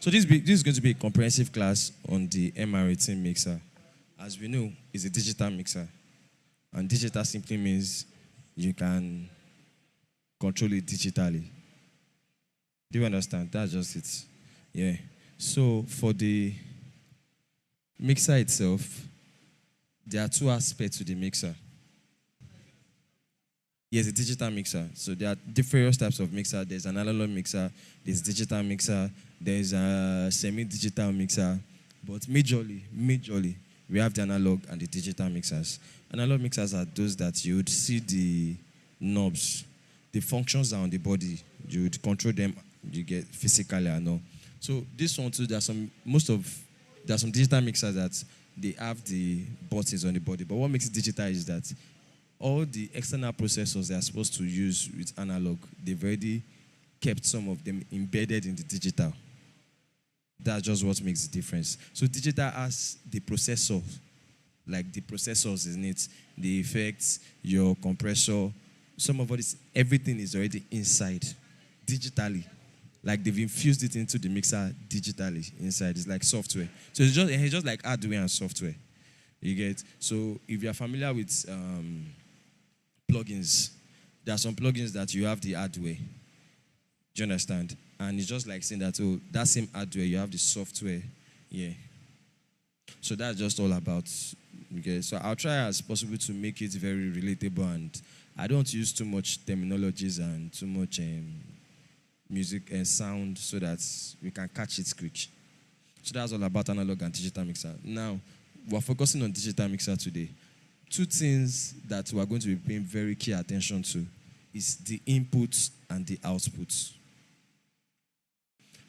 So this is going to be a comprehensive class on the MR18 mixer. As we know, it's a digital mixer. And digital simply means you can control it digitally. Do you understand? That's just it. Yeah. So for the mixer itself, there are two aspects to the mixer. Yes, a digital mixer. So there are various types of mixer. There's an analog mixer, there's digital mixer, there's a semi-digital mixer. But majorly, we have the analog and the digital mixers. Analog mixers are those that you would see the knobs, the functions are on the body. You would control them, you get physically and all. So this one too, there are some digital mixers that they have the buttons on the body. But what makes it digital is that all the external processors they are supposed to use with analog, they've already kept some of them embedded in the digital. That's just what makes the difference. So digital has the processor, like the processors in it, the effects, your compressor, some of it, everything is already inside, digitally. Like they've infused it into the mixer digitally inside. It's like software. So it's just like hardware and software. You get? So if you're familiar with plugins, there are some plugins that you have the hardware. Do you understand? And it's just like saying that, oh, that same hardware, you have the software. Yeah. So that's just all about. Okay. So I'll try as possible to make it very relatable, and I don't use too much terminologies and too much music and sound so that we can catch it quick. So that's all about analog and digital mixer. Now, we're focusing on digital mixer today. Two things that we're going to be paying very key attention to is the inputs and the outputs.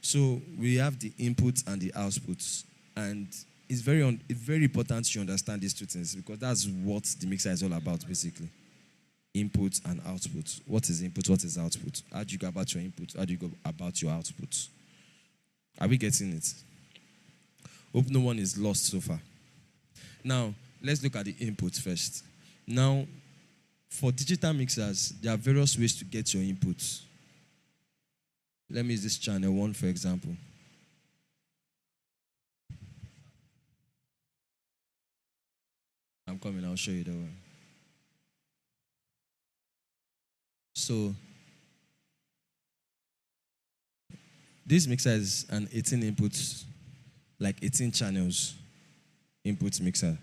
So we have the inputs and the outputs, and it's very important you understand these two things because that's what the mixer is all about, basically. Input and output. What is input? What is output? How do you go about your input? How do you go about your output? Are we getting it? Hope no one is lost so far. Now, let's look at the input first. Now, for digital mixers, there are various ways to get your inputs. Let me use this channel 1, for example. I'm coming, I'll show you the way. So, this mixer is an 18 inputs, like 18 channels input mixer.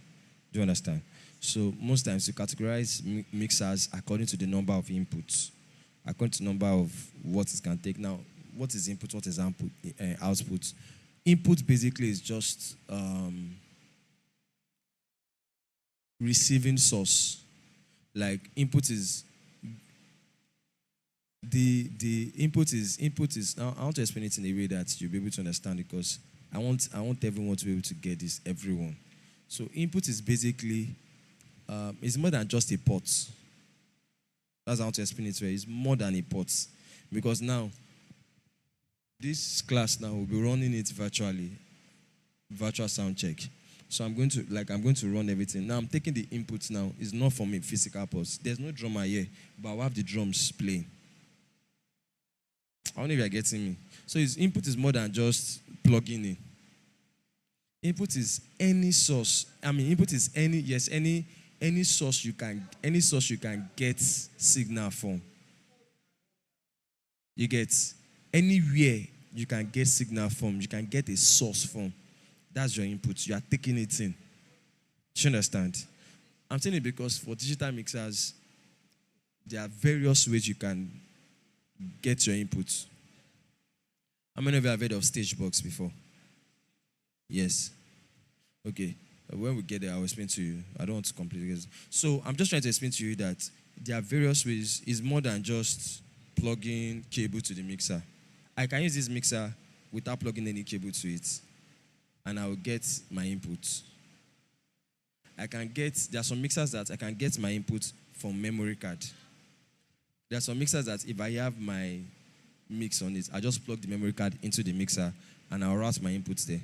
Do you understand? So, most times you categorize mixers according to the number of inputs, according to the number of what it can take. Now, what is input? What is output? Input basically is just receiving source. Like input is the input is now I want to explain it in a way that you'll be able to understand because I want everyone to be able to get this, everyone. So input is basically it's more than just a port. That's how I want to explain it to you. It's more than a port. Because now this class now will be running it virtually, virtual sound check. So I'm going to run everything. Now I'm taking the inputs now. It's not from a physical port. There's no drummer here, but I'll have the drums playing. I don't know if you're getting me. So his input is more than just plugging in. Input is any source. Input is any source you can get signal from. You get anywhere you can get signal from, you can get a source from. That's your input. You are taking it in. Do you understand? I'm saying it because for digital mixers, there are various ways you can get your input. How many of you have heard of Stagebox before? Yes. Okay. When we get there, I'll explain to you. I don't want to completely get it. So I'm just trying to explain to you that there are various ways. It's more than just plugging cable to the mixer. I can use this mixer without plugging any cable to it, and I will get my input. There are some mixers that I can get my input from memory card. There are some mixers that if I have my mix on it, I just plug the memory card into the mixer and I'll route my inputs there.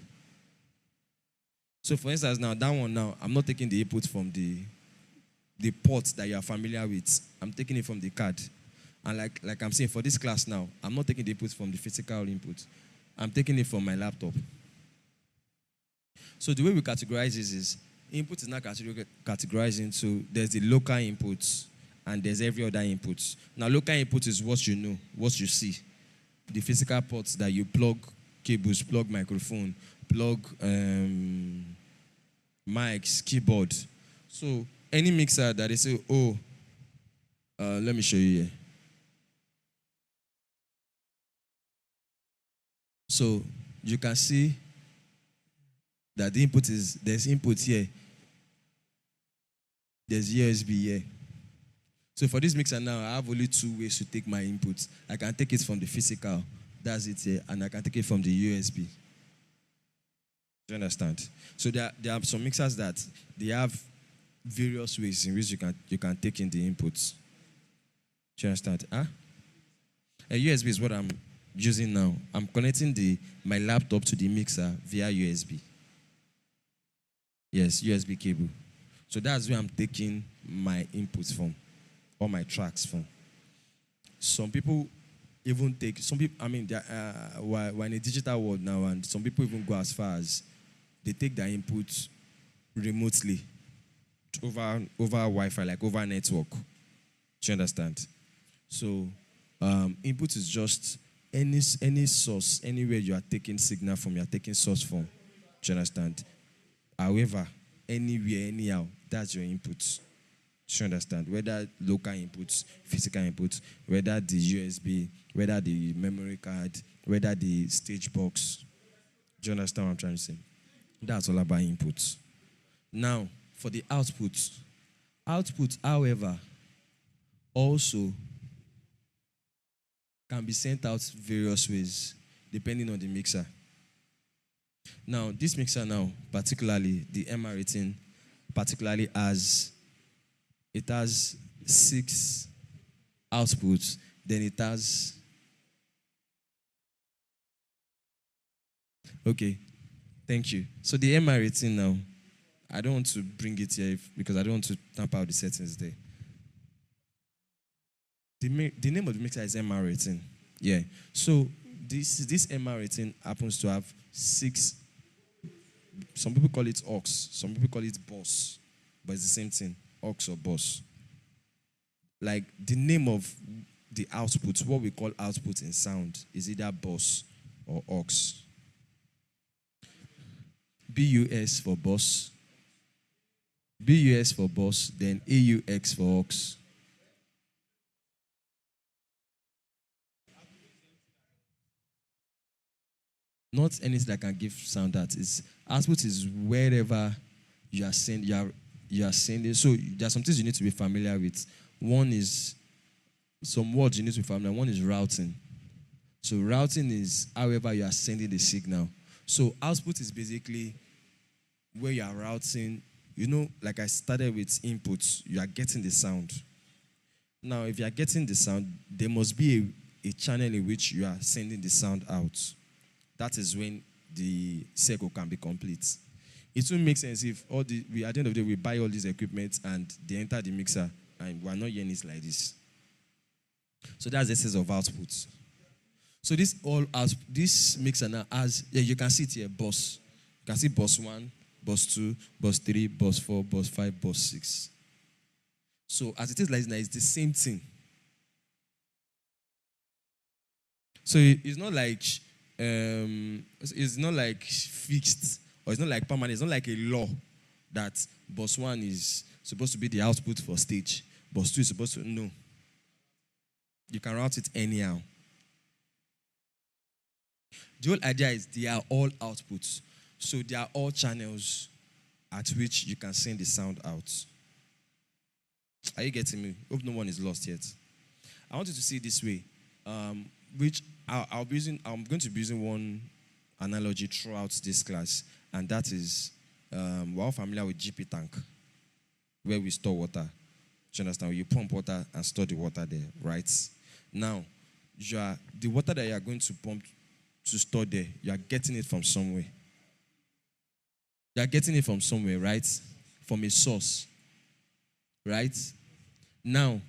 So for instance now, that one now, I'm not taking the input from the port that you are familiar with. I'm taking it from the card. And like I'm saying, for this class now, I'm not taking the input from the physical input. I'm taking it from my laptop. So the way we categorize this is input is now categorized into there's the local inputs and there's every other input. Now local input is what you know, what you see. The physical ports that you plug cables, plug microphone, plug mics, keyboard. So any mixer that they say, oh, let me show you here. So you can see that the input is, there's input here. There's USB here. So for this mixer now, I have only two ways to take my input. I can take it from the physical, that's it here, and I can take it from the USB. Do you understand? So there are some mixers that they have various ways in which you can take in the inputs. Do you understand? A USB is what I'm using now. I'm connecting my laptop to the mixer via USB. Yes, USB cable. So that's where I'm taking my inputs from, or my tracks from. Some people even take, we're in a digital world now, and some people even go as far as they take their inputs remotely over Wi-Fi, like over network. Do you understand? So input is just any source, anywhere you are taking signal from, you are taking source from. Do you understand? However, anywhere, anyhow, that's your input. Do you understand? Whether local inputs, physical inputs, whether the USB, whether the memory card, whether the stage box. Do you understand what I'm trying to say? That's all about inputs. Now, for the outputs, however, also can be sent out various ways depending on the mixer. Now, this mixer now, particularly the MR18, particularly has 6 outputs, then it has, okay, thank you. So the MR18 now, I don't want to bring it here because I don't want to tamper out the settings there. The name of the mixer is MR18. Yeah. So this MR18 happens to have 6. Some people call it aux. Some people call it bus. But it's the same thing. Aux or bus. Like the name of the output, what we call output in sound, is either bus or aux. BUS for bus. BUS for bus. Then AUX for aux. Not anything that can give sound that is output is wherever you are sending. So there are some things you need to be familiar with. One is some words you need to be familiar. One is routing. So routing is however you are sending the signal. So output is basically where you are routing. You know, like I started with inputs, you are getting the sound. Now, if you are getting the sound, there must be a channel in which you are sending the sound out. That is when the circle can be complete. It will make sense if at the end of the day we buy all these equipment and they enter the mixer and we are not hearing it like this. So that's the essence of output. So this mixer now has, you can see it here, bus. You can see bus 1, bus 2, bus 3, bus 4, bus 5, bus 6. So as it is like now, it's the same thing. So it's not like fixed, or it's not like permanent. It's not like a law that bus 1 is supposed to be the output for stage. Bus 2 is supposed to, no. You can route it anyhow. The whole idea is they are all outputs. So they are all channels at which you can send the sound out. Are you getting me? Hope no one is lost yet. I want you to see it this way. Which I'm going to be using one analogy throughout this class, and that is we're all familiar with GP tank, where we store water. Do you understand? You pump water and store the water there, right? Now, the water that you are going to pump to store there, you are getting it from somewhere. You are getting it from somewhere, right? From a source, right? Now,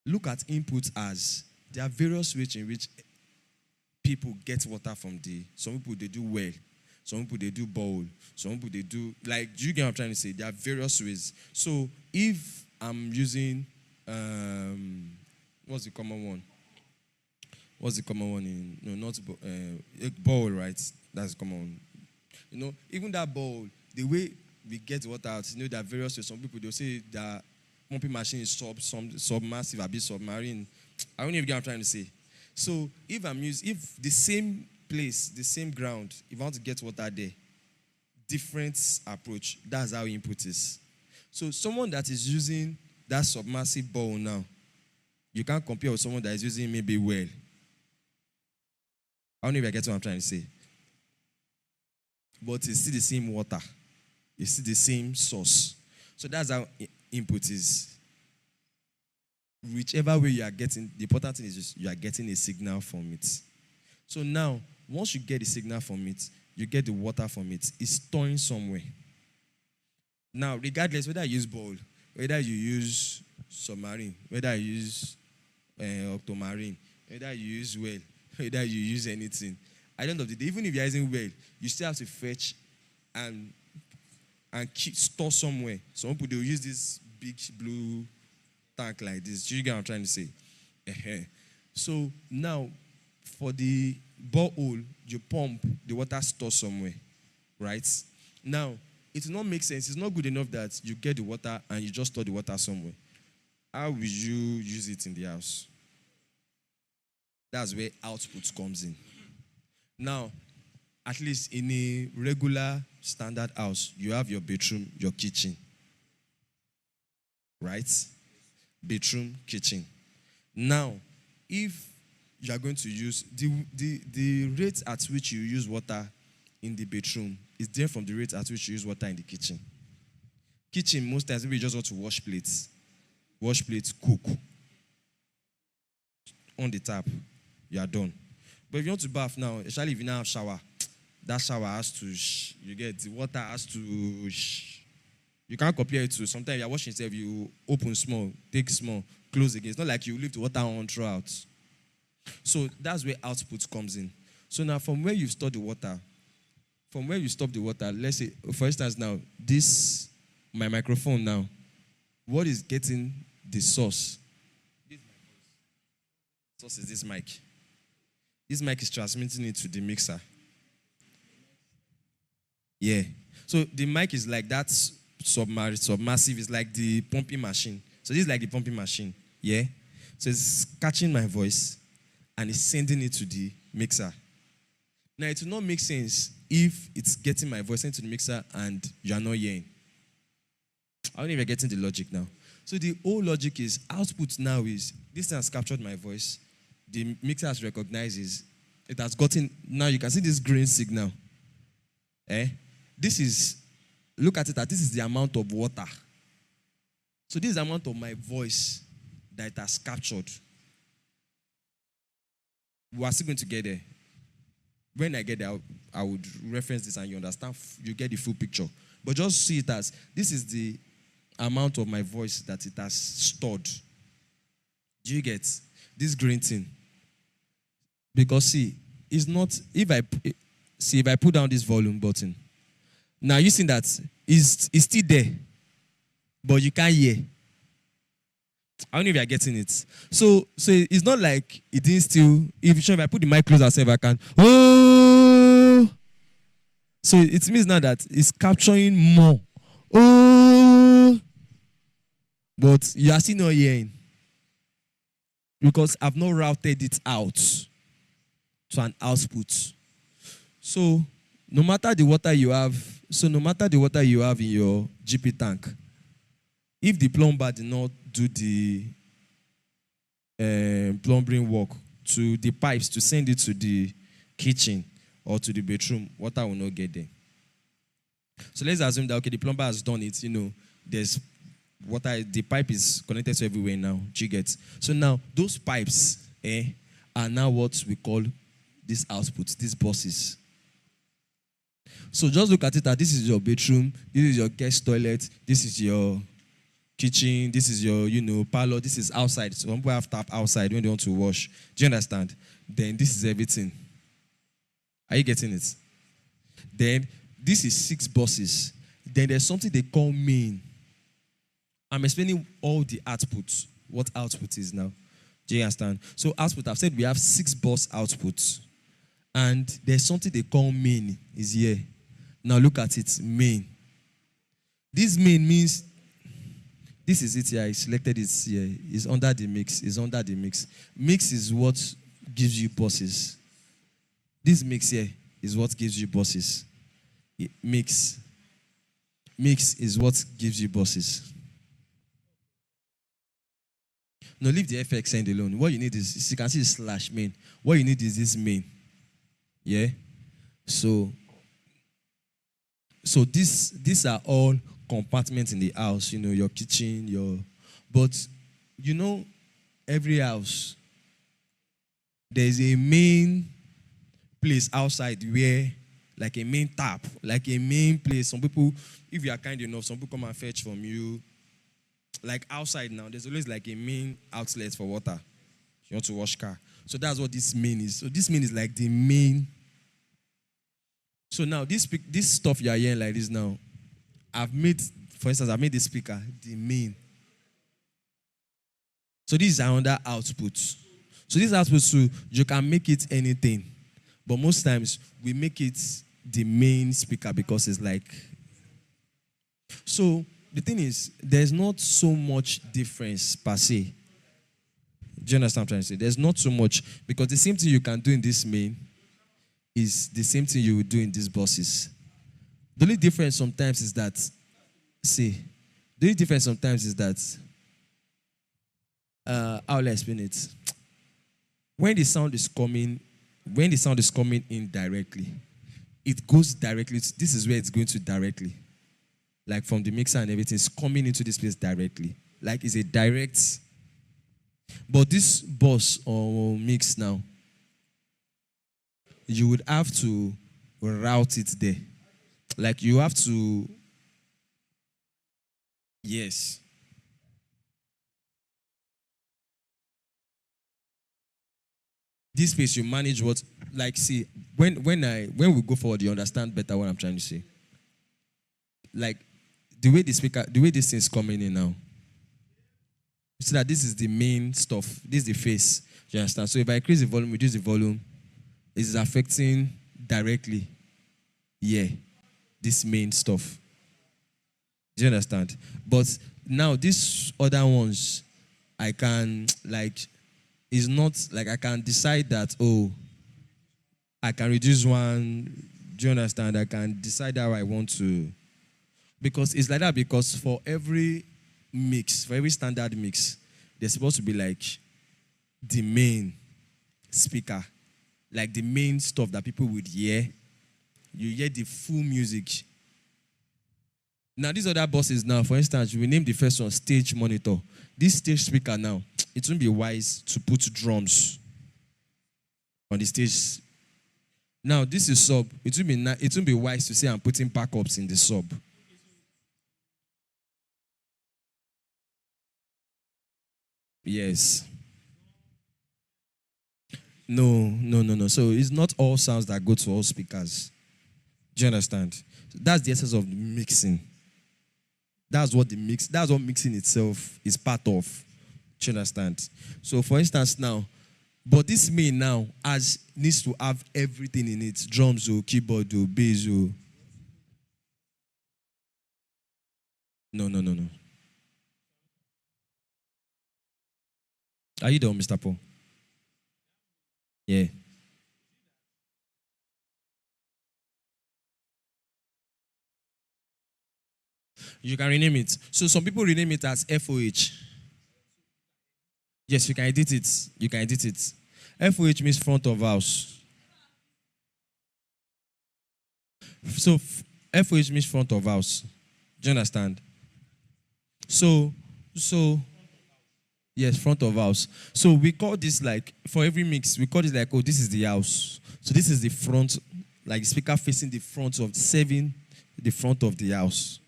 look at input as there are various ways in which people get water from some people they do well, some people they do bowl, some people they do like. Do you get what I'm trying to say? There are various ways. So if I'm using what's the common one? What's the common one in not bowl, right? That's the common one. Even that bowl, the way we get water out, there are various ways. Some people they'll say that pumping machine is submersive, a bit submarine. I don't know if you get what I'm trying to say. So if the same place, the same ground, if I want to get water there, different approach. That's how input is. So someone that is using that submersive bowl now, you can't compare with someone that is using maybe well. I don't know if I get what I'm trying to say. But it's still the same water. It's still the same source. So that's how input is. Whichever way you are getting, the important thing is just you are getting a signal from it. So now, once you get the signal from it, you get the water from it. It's storing somewhere. Now, regardless whether you use bowl, whether you use submarine, whether you use octomarine, whether you use well, whether you use anything, at the end of the day, even if you're using well, you still have to fetch and store somewhere. Some people they'll use this big blue tank like this. Do you get what I'm trying to say? So now, for the borehole, you pump the water store somewhere, right? Now, it will not make sense. It's not good enough that you get the water and you just store the water somewhere. How will you use it in the house? That's where output comes in. Now, at least in a regular standard house, you have your bedroom, your kitchen. Right? Bedroom, kitchen. Now, if you are going to use the rate at which you use water in the bedroom is different from the rate at which you use water in the kitchen. Kitchen, most times, maybe you just want to wash plates, cook. On the tap, you are done. But if you want to bath now, especially if you now have shower, that shower has to you get the water has to you can't compare it to sometimes you're washing yourself, you open small, take small, close again. It's not like you leave the water on throughout. So that's where output comes in. So now from where you store the water, from where you stop the water, let's say, for instance now, my microphone now, what is getting the source? The source is this mic. This mic is transmitting it to the mixer. Yeah. So the mic is like that submersive. It's like the pumping machine. So this is like the pumping machine. Yeah. So it's catching my voice and it's sending it to the mixer. Now it will not make sense if it's getting my voice into the mixer and you are not hearing. I don't even getting the logic now. So the whole logic is output now is this thing has captured my voice. The mixer has recognizes it has gotten. Now you can see this green signal. This is, look at it, that this is the amount of water. So this is the amount of my voice that it has captured. We are still going to get there. When I get there, I would reference this and you understand, you get the full picture. But just see it as, this is the amount of my voice that it has stored. Do you get this green thing? Because see, it's not, if I put down this volume button, now you see that it's still there, but you can't hear. I don't know if you're getting it. So it's not like it didn't still, if I put the mic closer, say if I can, oh! So it means now that it's capturing more. Oh! But you are still not hearing. Because I've not routed it out to an output. So no matter the water you have in your GP tank, if the plumber did not do the plumbing work to the pipes to send it to the kitchen or to the bedroom, water will not get there. So let's assume that, okay, the plumber has done it, there's water, the pipe is connected to everywhere now. Do you get? So now, those pipes are now what we call these outputs, these buses. So just look at it that this is your bedroom, this is your guest toilet, this is your kitchen, this is your, parlor, this is outside. So some people have tap outside when they want to wash. Do you understand? Then this is everything. Are you getting it? Then this is 6 buses. Then there's something they call main. I'm explaining all the outputs. What output is now. Do you understand? So output, I've said we have 6 bus outputs. And there's something they call main is here. Now look at it, main. This main means, this is it here, I selected it here. It's under the mix, it's under the mix. Mix is what gives you buses. This mix here is what gives you buses. Mix is what gives you buses. No, leave the FX end alone. What you need is, you can see slash main. What you need is this main. Yeah? So these are all compartments in the house, your kitchen, but every house, there's a main place outside where, like a main tap, like a main place. Some people, if you are kind enough, some people come and fetch from you. Like outside now, there's always like a main outlet for water. You want to wash car. So that's what this main is. So this main is like the main. So now this stuff you are hearing like this now, for instance, I've made this speaker the main. So these are under outputs. So these outputs, so you can make it anything. But most times, we make it the main speaker because it's like... So, the thing is, there's not so much difference per se. Do you understand what I'm trying to say? There's not so much, because the same thing you can do in this main is the same thing you would do in these buses. The only difference sometimes is that, how will I explain it? When the sound is coming in directly, it goes directly. This is where it's going to directly. Like from the mixer and everything, it's coming into this place directly. Like it's a direct. But this bus or mix now, you would have to route it there. Like you have to, yes. This space you manage what, like see, when we go forward, you understand better what I'm trying to say. Like the way this thing is coming in now. You see that this is the main stuff. This is the face. You understand? So if I increase the volume, reduce the volume, it's affecting directly, this main stuff. Do you understand? But now these other ones, I can it's not like I can decide that, I can reduce one. Do you understand? I can decide how I want to. Because it's like that because for every mix, for every standard mix, there's supposed to be like the main speaker. Like the main stuff that people would hear. You hear the full music. Now these other buses now, for instance, we name the first one stage monitor. This stage speaker now, it won't be wise to put drums on the stage. Now this is sub. It won't be wise to say I'm putting backups in the sub. Yes. No. So it's not all sounds that go to all speakers. Do you understand? That's the essence of the mixing. That's what mixing itself is part of. Do you understand? So for instance now, but this main now needs to have everything in it. Drums or keyboard or bass or... No. Are you done, Mr. Paul? Yeah. You can rename it. So some people rename it as FOH. Yes, you can edit it. FOH means front of house. So FOH means front of house. Do you understand? So yes, front of house. So we call this like, for every mix, we call this like, this is the house. So this is the front, like the speaker facing the front of the front of the house.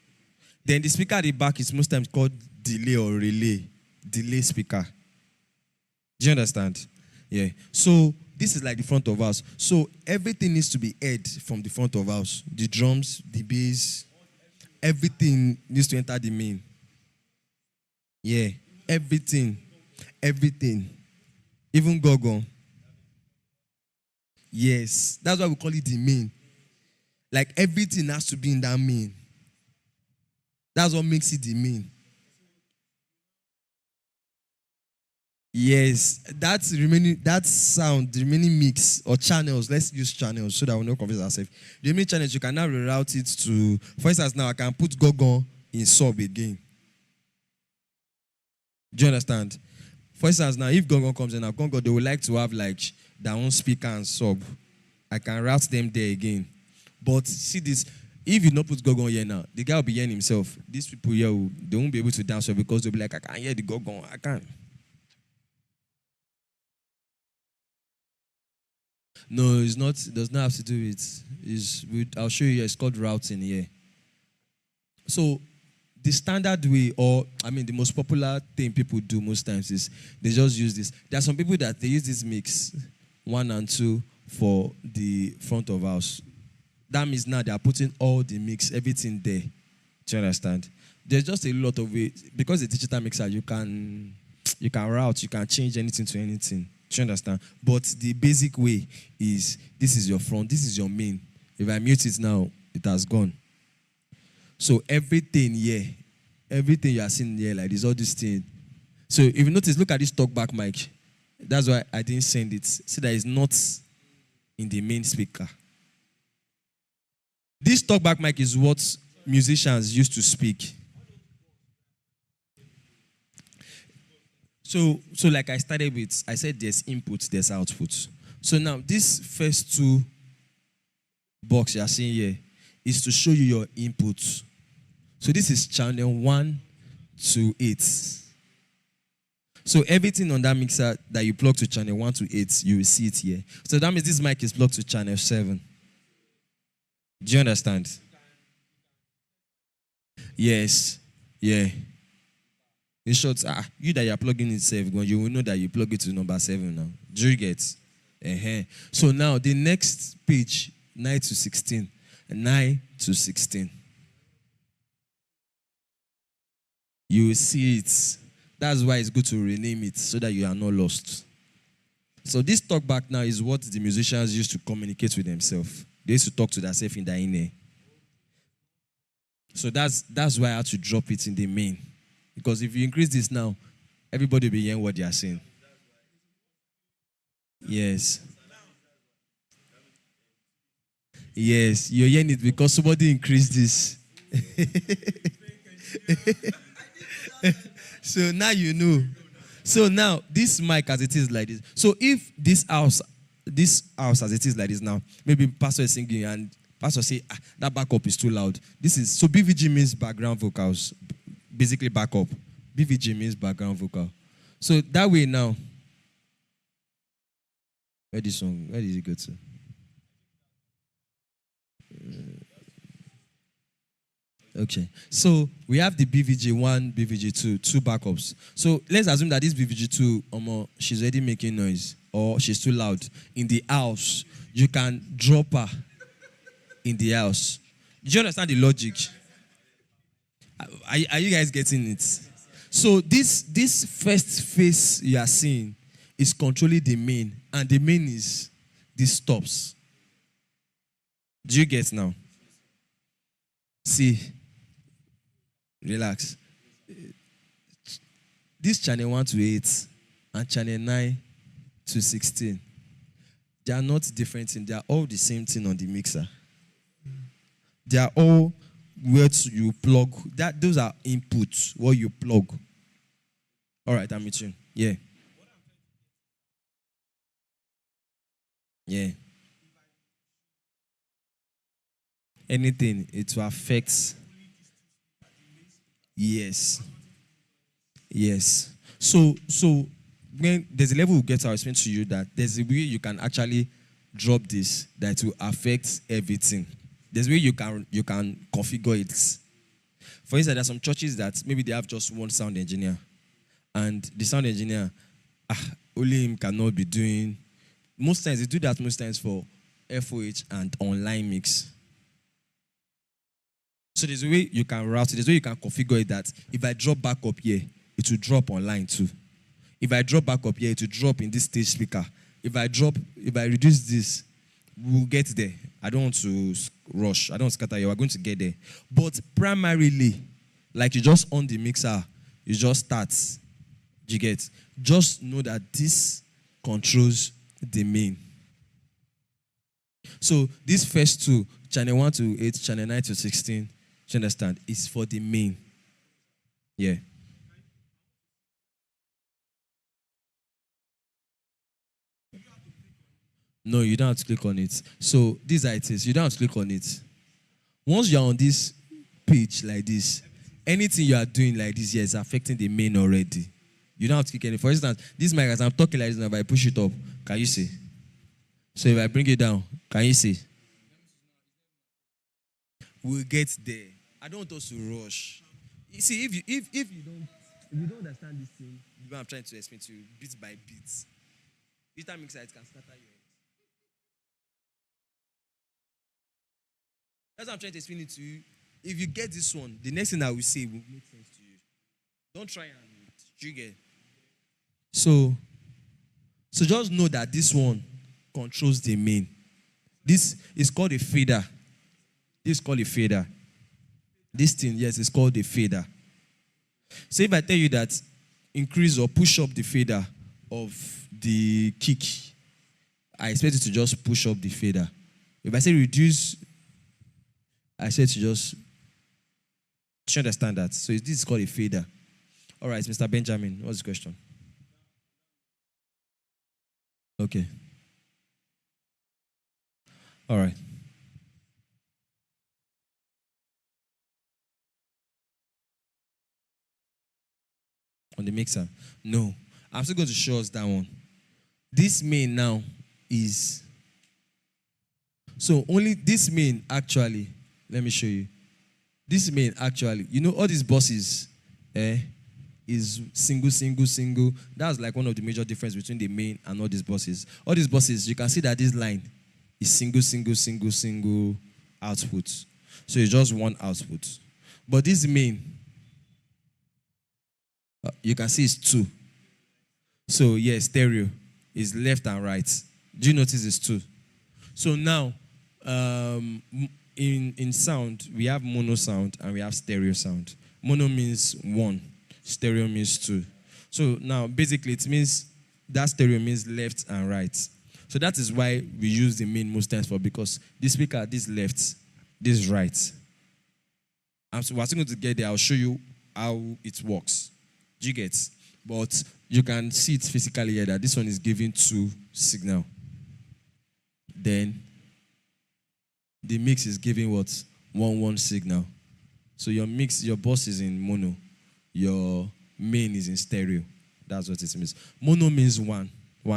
Then the speaker at the back is most times called delay or relay. Delay speaker. Do you understand? Yeah. So this is like the front of house. So everything needs to be heard from the front of house. The drums, the bass, everything needs to enter the main. Yeah, everything, everything, even gogon. Yes, that's why we call it the main. Like everything has to be in that main. That's what makes it the main. Yes, that sound, the remaining mix or channels. Let's use channels so that we don't confuse ourselves. The remaining channels you can now reroute it to. For instance, now I can put gogon in sub again. Do you understand? For instance, now if gogon comes in, now gogon they would like to have like their own speaker and sub. I can route them there again. But see this, if you not put gogon here now, the guy will be hearing himself. These people here, they won't be able to dance well because they'll be like, I can't hear the gogon. I can't. No, it's not. It does not have to do with. I'll show you. It's called routing here. So, the standard way, or I mean, the most popular thing people do most times is they just use this. There are some people that they use this mix 1 and 2 for the front of house. That means now they are putting all the mix, everything there. Do you understand? There's just a lot of ways because the digital mixer you can route, you can change anything to anything. Do you understand? But the basic way is this is your front, this is your main. If I mute it now, it has gone. So everything here, everything you are seeing here, like this, all this thing. So if you notice, look at this talkback mic. That's why I didn't send it. See that it's not in the main speaker. This talkback mic is what musicians used to speak. So like I started with, I said there's input, there's output. So now this first 2 box you are seeing here is to show you your input. So this is channel 1 to 8. So everything on that mixer that you plug to channel 1 to 8, you will see it here. So that means this mic is plugged to channel 7. Do you understand? Yes. Yeah. In short, you that you're plugging it safe, when you will know that you plug it to number 7 now. Do you get? So now the next page, 9 to 16. 9 to 16. You will see it. That's why it's good to rename it so that you are not lost. So this talkback now is what the musicians used to communicate with themselves. They used to talk to themselves in their inner. So that's why I had to drop it in the main. Because if you increase this now, everybody will be hearing what they are saying. Yes. Yes, you're hearing it because somebody increased this. So now you know. So now, this mic as it is like this. So if this house as it is like this now, maybe pastor is singing and pastor say, that backup is too loud. So BVG means background vocals. Basically backup. BVG means background vocal. So that way now, where did it go to? Okay. So we have the BVG1, BVG2, 2 backups. So let's assume that this BVG2, she's already making noise or she's too loud. In the house, you can drop her in the house. Do you understand the logic? Are you guys getting it? So this first phase you are seeing is controlling the main, and the main is these stops. Do you get now? See, relax. This channel 1 to 8 and channel 9 to 16, they are not different things. They are all the same thing on the mixer. They are all where you plug. Those are inputs, what you plug. All right, I'm with you. Yeah. Yeah. Anything, it will affect. Yes. Yes. So when there's a level we'll get, I'll explain to you that there's a way you can actually drop this that will affect everything. There's a way you can configure it. For instance, there are some churches that maybe they have just one sound engineer, and the sound engineer, only him cannot be doing Most times, they do that most times for FOH and online mix. So there's a way you can route it. There's a way you can configure it that if I drop back up here, it will drop online too. If I drop back up here, it will drop in this stage speaker. If I reduce this, we'll get there. I don't want to rush. I don't want to scatter you. We're going to get there. But primarily, like you just on the mixer, you just start. You get? Just know that this controls the main. So these first two, channel 1 to 8, channel 9 to 16, you understand, is for the main. Yeah. No, you don't have to click on it. So these are it is. You don't have to click on it. Once you're on this page like this, anything you are doing like this here is affecting the main already. You don't have to click any. For instance, this mic, as I'm talking like this now, if I push it up, can you see? So if I bring it down, can you see? We'll get there. I don't want us to rush. You see, if you don't understand this thing, what I'm trying to explain to you, bit by bit, each time mixer, it can scatter your head. That's what I'm trying to explain it to you. If you get this one, the next thing I will say will make sense to you. Don't try and trigger. So just know that this one controls the main. This is called a fader. This is called a fader. This thing, yes, is called a fader. So if I tell you that increase or push up the fader of the kick, I expect you to just push up the fader. If I say reduce, I said to just, you should understand that. So this is called a fader. All right, Mr. Benjamin, what's the question? Okay. All right. On the mixer? No. I'm still going to show us that one. This main now is... So only this main actually, let me show you. This main actually, you know all these buses, is single. That's like one of the major difference between the main and all these buses. All these buses, you can see that this line is single output. So it's just one output. But this main, you can see it's two. So yeah, stereo is left and right. Do you notice it's two? So now, in sound, we have mono sound and we have stereo sound. Mono means one, stereo means two. So now, basically, it means that stereo means left and right. So that is why we use the main most times for, because this speaker, this left, this right. And so we're still going to get there. I'll show you how it works. Do you get? But you can see it physically here that this one is giving two signal. Then the mix is giving what? 1 signal. So your mix, your bus is in mono. Your main is in stereo. That's what it means. Mono means one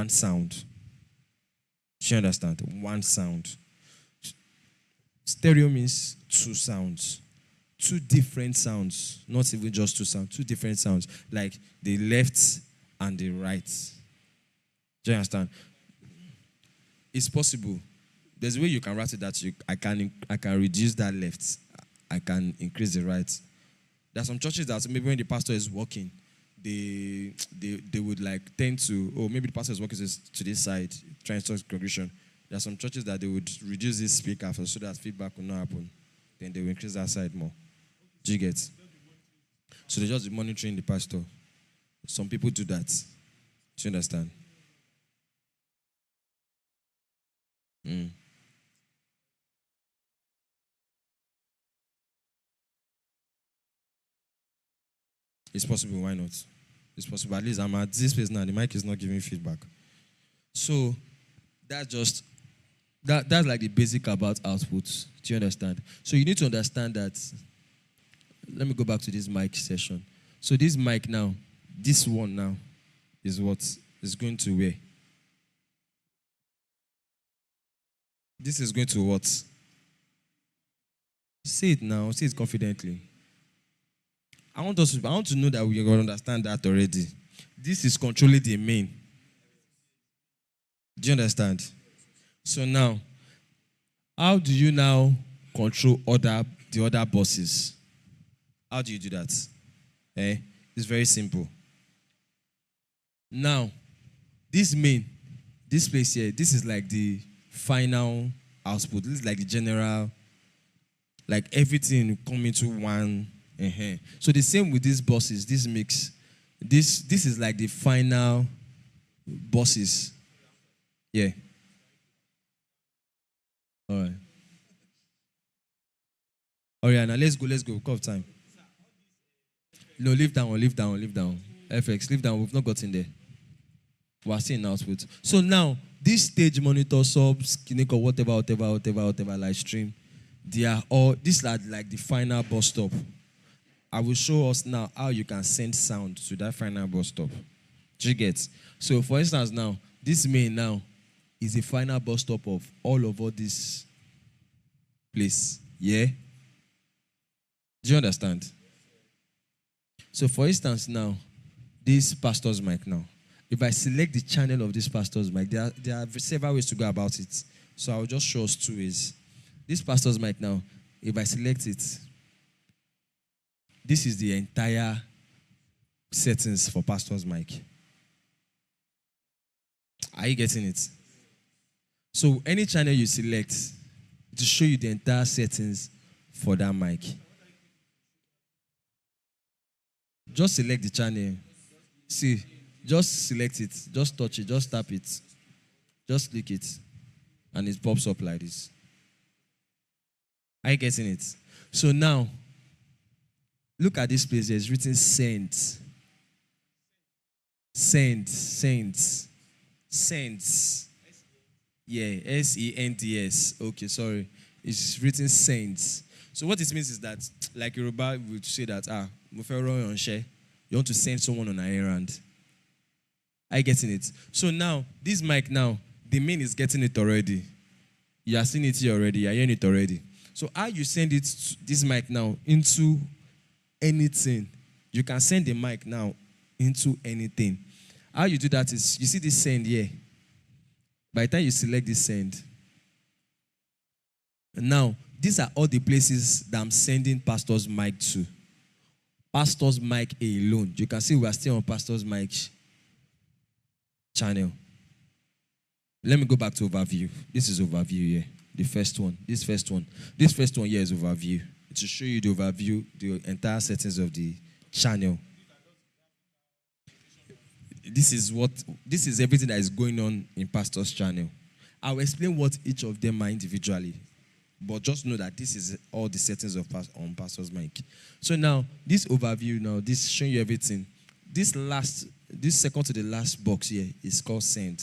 sound. Do you understand? One sound. Stereo means two sounds. Two different sounds. Not even just two sounds. Two different sounds. Like the left and the right. Do you understand? It's possible. There's a way you can write it that I can reduce that left. I can increase the right. There are some churches that maybe when the pastor is walking, they would like tend to, maybe the pastor is walking to this side, trying to talk to the congregation. There are some churches that they would reduce this speaker so that feedback will not happen. Then they will increase that side more. Do you get? So they just be monitoring the pastor. Some people do that. Do you understand? It's possible, why not? It's possible. At least I'm at this place now, the mic is not giving feedback. So that's like the basic about outputs. Do you understand? So you need to understand that. Let me go back to this mic session. So this mic now, this one now, is what is going to where? This is going to what? Say it now. Say it confidently. I want to know that we understand that already. This is controlling the main. Do you understand? So now, how do you now control the other bosses? How do you do that? Eh? It's very simple. Now, this main, this place here, this is like the final output. This is like the general, like everything come into one. So the same with these bosses, this mix. This is like the final bosses. Yeah. All right. All right, now let's go. Let's go. We have time. No, leave down, leave down, leave down. FX, leave down. We've not gotten there. We're seeing output. So now, this stage monitor, subs, Kineko, whatever, live stream, they are all, these are like the final bus stop. I will show us now how you can send sound to that final bus stop. Do you get? So, for instance, now, this main now is the final bus stop of all this place. Yeah? Do you understand? So, for instance, now, this pastor's mic now. If I select the channel of this pastor's mic, there are several ways to go about it. So, I'll just show us two ways. This pastor's mic now, if I select it, this is the entire settings for pastor's mic. Are you getting it? So, any channel you select, to show you the entire settings for that mic. Just select the channel. See, just select it. Just touch it. Just tap it. Just click it. And it pops up like this. Are you getting it? So now, look at this place. There's written send. Send. Yeah, S-E-N-D-S. Okay, sorry. It's written send. So what it means is that, like Yoruba would say that, you want to send someone on an errand. Are you getting it? So now, this mic now, the main is getting it already. You are seeing it here already. You are hearing it already. So how you send it, this mic now, into anything. You can send the mic now into anything. How you do that is, you see this send here. By the time you select this send, now, these are all the places that I'm sending pastor's mic to. Pastor's mic alone. You can see we are still on pastor's mic channel. Let me go back to overview. This is overview here. The first one. This first one here is overview. To show you the overview, the entire settings of the channel. This is everything that is going on in pastor's channel. I'll explain what each of them are individually. But just know that this is all the settings of on pastor's mic. So now, this overview now, this showing you everything. This second to the last box here is called send.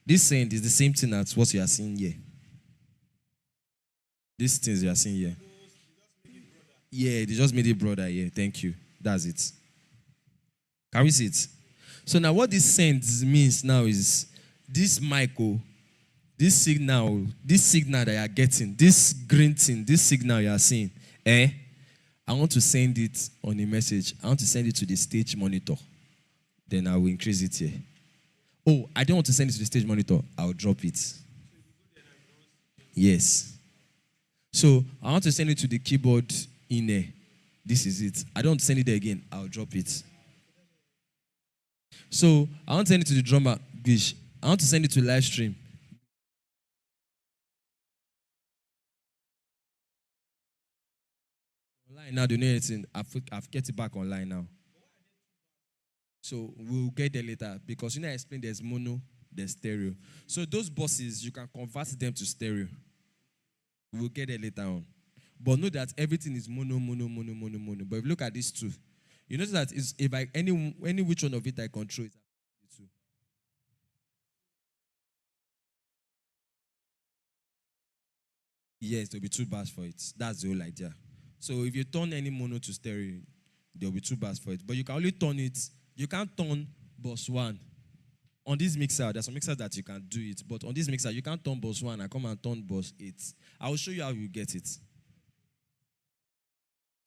This send is the same thing as what you are seeing here. These things you are seeing here. Yeah, they just made it broader here. Thank you. That's it. Can we see it? So now what this send means now is this mic, this signal that you are getting, this green thing, this signal you are seeing, I want to send it on a message. I want to send it to the stage monitor. Then I will increase it here. Oh, I don't want to send it to the stage monitor. I'll drop it. Yes. So I want to send it to the keyboard in there. This is it. I don't want to send it there again. I'll drop it. So I want to send it to the drummer. I want to send it to live stream. Online now, do you know anything? I've get it back online now. So we'll get there later because I explained there's mono, there's stereo. So those buses, you can convert them to stereo. We'll get there later on. But know that everything is mono. But if you look at these two, you notice that if any which one of it I control, it's two. Yes, there'll be two bars for it. That's the whole idea. So if you turn any mono to stereo, there'll be two bars for it. But you can only turn it, you can't turn bus one. On this mixer, there's some mixers that you can do it, but on this mixer, you can't turn bus 1 and come and turn bus 8. I will show you how you get it.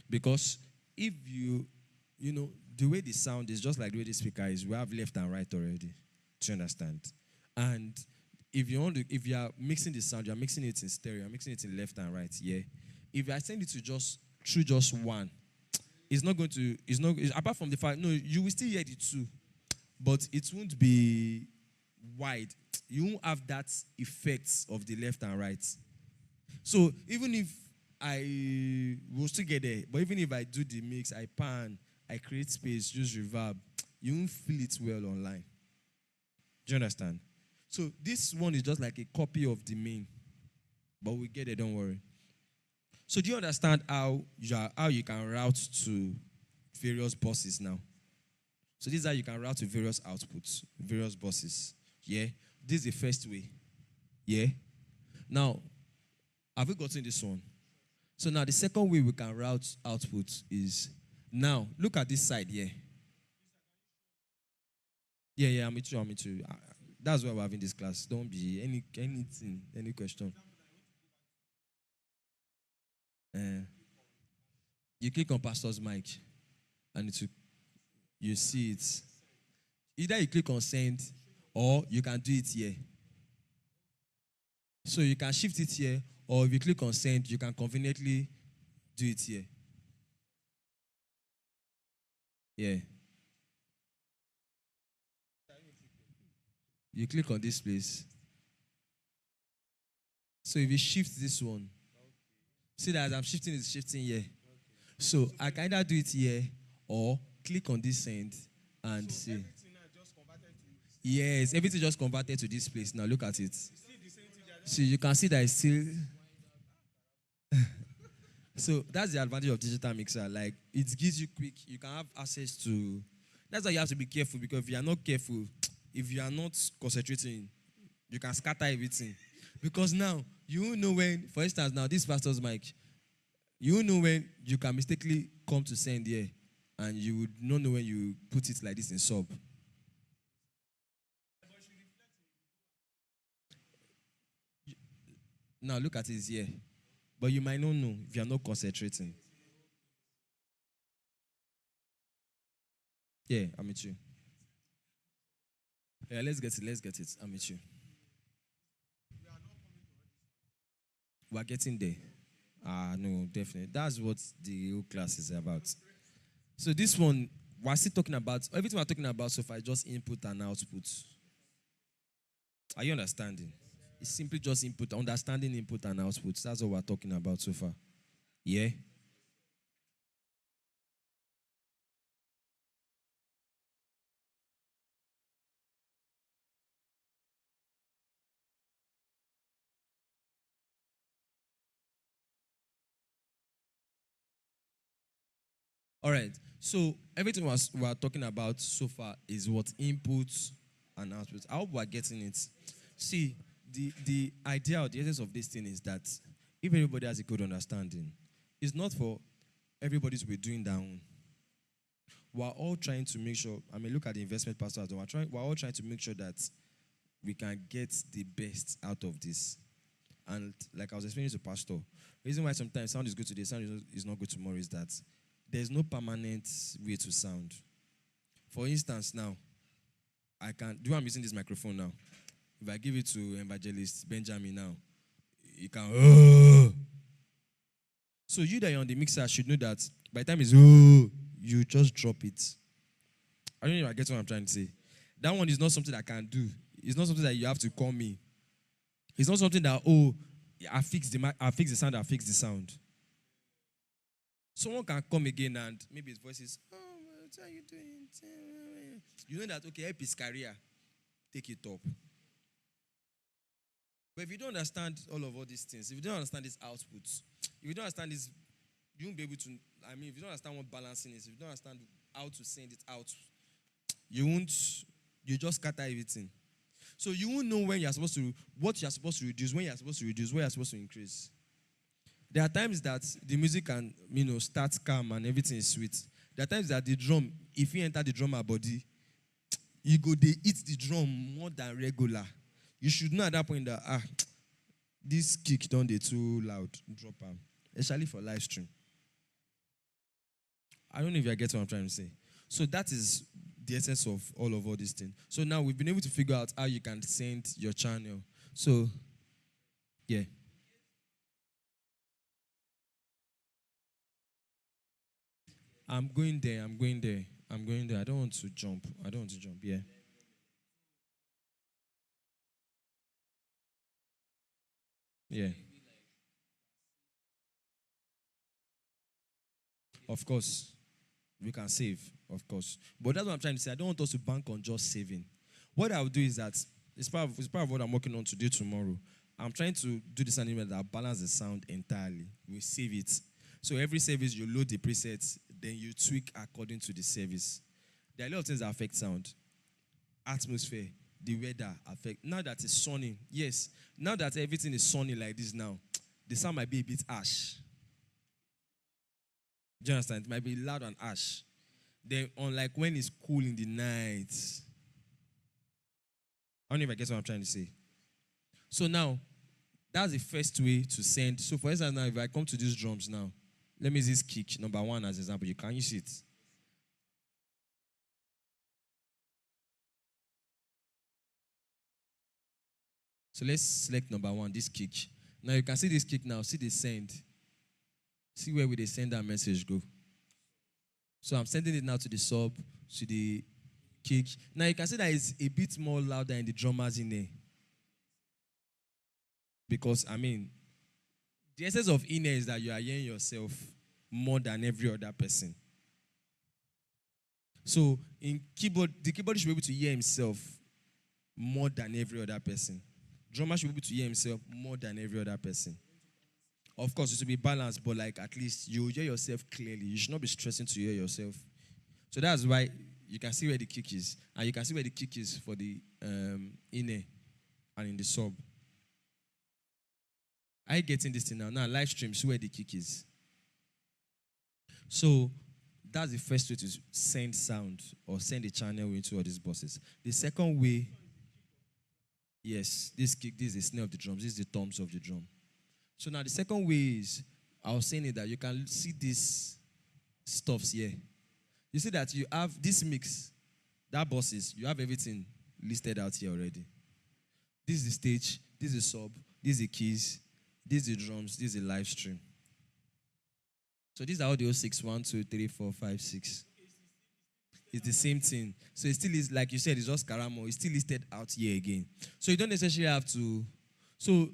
Because if the way the sound is just like the way the speaker is, we have left and right already. Do you understand? And if you are mixing the sound, you are mixing it in stereo, you're mixing it in left and right, yeah. If I send it to just through just one, it's not going to, apart from the fact, no, you will still hear the two, but it won't be wide. You won't have that effect of the left and right. So even if I will still get there, but even if I do the mix, I pan, I create space, use reverb, you won't feel it well online. Do you understand? So this one is just like a copy of the main, but we get it, don't worry. So do you understand how you can route to various buses now? So this is how you can route to various outputs, various buses. Yeah? This is the first way. Yeah? Now, have we gotten this one? So now the second way we can route output is, now look at this side here. Yeah, I'm with you. That's why we're having this class. Don't be anything, any question. You click on pastor's mic and you see it. Either you click on send or you can do it here. So you can shift it here, or if you click on send, you can conveniently do it here. Yeah. You click on this place. So if you shift this one, see that as I'm shifting, it's shifting here. So I can either do it here or click on this end and see. Everything now just converted to yes, everything just converted to this place. Now look at it. So you can see that it's still. So that's the advantage of digital mixer. Like, it gives you quick, you can have access to. That's why you have to be careful, because if you are not careful, if you are not concentrating, you can scatter everything. Because now, you know when, for instance, now this pastor's mic, you know when you can mistakenly come to send here, and you would not know when you put it like this in sub. Now look at it here. But you might not know if you are not concentrating. Yeah, I'm with you. Yeah, let's get it. I'm with you. We're getting there. No, definitely. That's what the whole class is about. So this one, we're still talking about, everything we're talking about so far is just input and output. Are you understanding? It's simply just input, understanding input and output. That's what we're talking about so far. Yeah? All right. So everything we're talking about so far is what inputs and outputs. I hope we're getting it. See, the idea or the essence of this thing is that if everybody has a good understanding, it's not for everybody to be doing their own. We're all trying to make sure, look at the investment pastor as well. We're all trying to make sure that we can get the best out of this. And like I was explaining to Pastor, the reason why sometimes sound is good today, sound is not good tomorrow is that there's no permanent way to sound. For instance, now, I'm using this microphone now. If I give it to Evangelist Benjamin now, you can, So you that are on the mixer should know that by the time it's, you just drop it. I don't know if I get what I'm trying to say. That one is not something I can do. It's not something that you have to call me. It's not something that, I fix the sound, I fix the sound. Someone can come again and maybe his voice is, what are you doing? You know that, okay, help his career. Take it up. But if you don't understand all these things, if you don't understand these outputs, if you don't understand this, you won't be able to, if you don't understand what balancing is, if you don't understand how to send it out, you just scatter everything. So you won't know when what you're supposed to reduce, when you're supposed to reduce, when you're supposed to increase. There are times that the music can, start calm and everything is sweet. There are times that the drum, if you enter the drummer body, they hit the drum more than regular. You should know at that point that, this kick don't they too loud, drop them. Especially for live stream. I don't know if you get what I'm trying to say. So that is the essence of all these things. So now we've been able to figure out how you can send your channel. So, yeah. I'm going there. I'm going there. I'm going there. I don't want to jump. I don't want to jump. Yeah. Yeah. Of course. We can save, of course. But that's what I'm trying to say. I don't want us to bank on just saving. What I'll do is that it's part of what I'm working on to do tomorrow. I'm trying to do this animation that balance the sound entirely. We save it. So every service you load the presets, then you tweak according to the service. There are a lot of things that affect sound. Atmosphere, the weather affect. Now that it's sunny, yes. Now that everything is sunny like this now, the sound might be a bit harsh. Do you understand? It might be loud and harsh. Then, unlike when it's cool in the night. I don't know if I guess what I'm trying to say. So now, that's the first way to send. So for instance, now if I come to these drums now, let me use this kick, number one as an example. You can use it. So let's select number one, this kick. Now you can see this kick now. See the send. See where will they send that message go. So I'm sending it now to the sub, to the kick. Now you can see that it's a bit more louder in the drummers in there. Because, I mean, the essence of inner is that you are hearing yourself more than every other person. So in keyboard, the keyboard should be able to hear himself more than every other person. Drummer should be able to hear himself more than every other person. Of course, it should be balanced, but like at least you hear yourself clearly. You should not be stressing to hear yourself. So that's why you can see where the kick is. And you can see where the kick is for the inner and in the sub. Are you getting this thing now? Now, live stream, see where the kick is. So that's the first way to send sound or send a channel into all these buses. The second way, yes, this kick, this is the snare of the drums, this is the toms of the drum. So now the second way is, I was saying it that you can see these stuffs here. You see that you have this mix, that buses, you have everything listed out here already. This is the stage, this is the sub, this is the keys, this is the drums, this is the live stream. So these are all the 06, 1, 2, 3, 4, 5, 6. It's the same thing. So it still is, like you said, it's just Karamo. It's still listed out here again. So you don't necessarily have to. So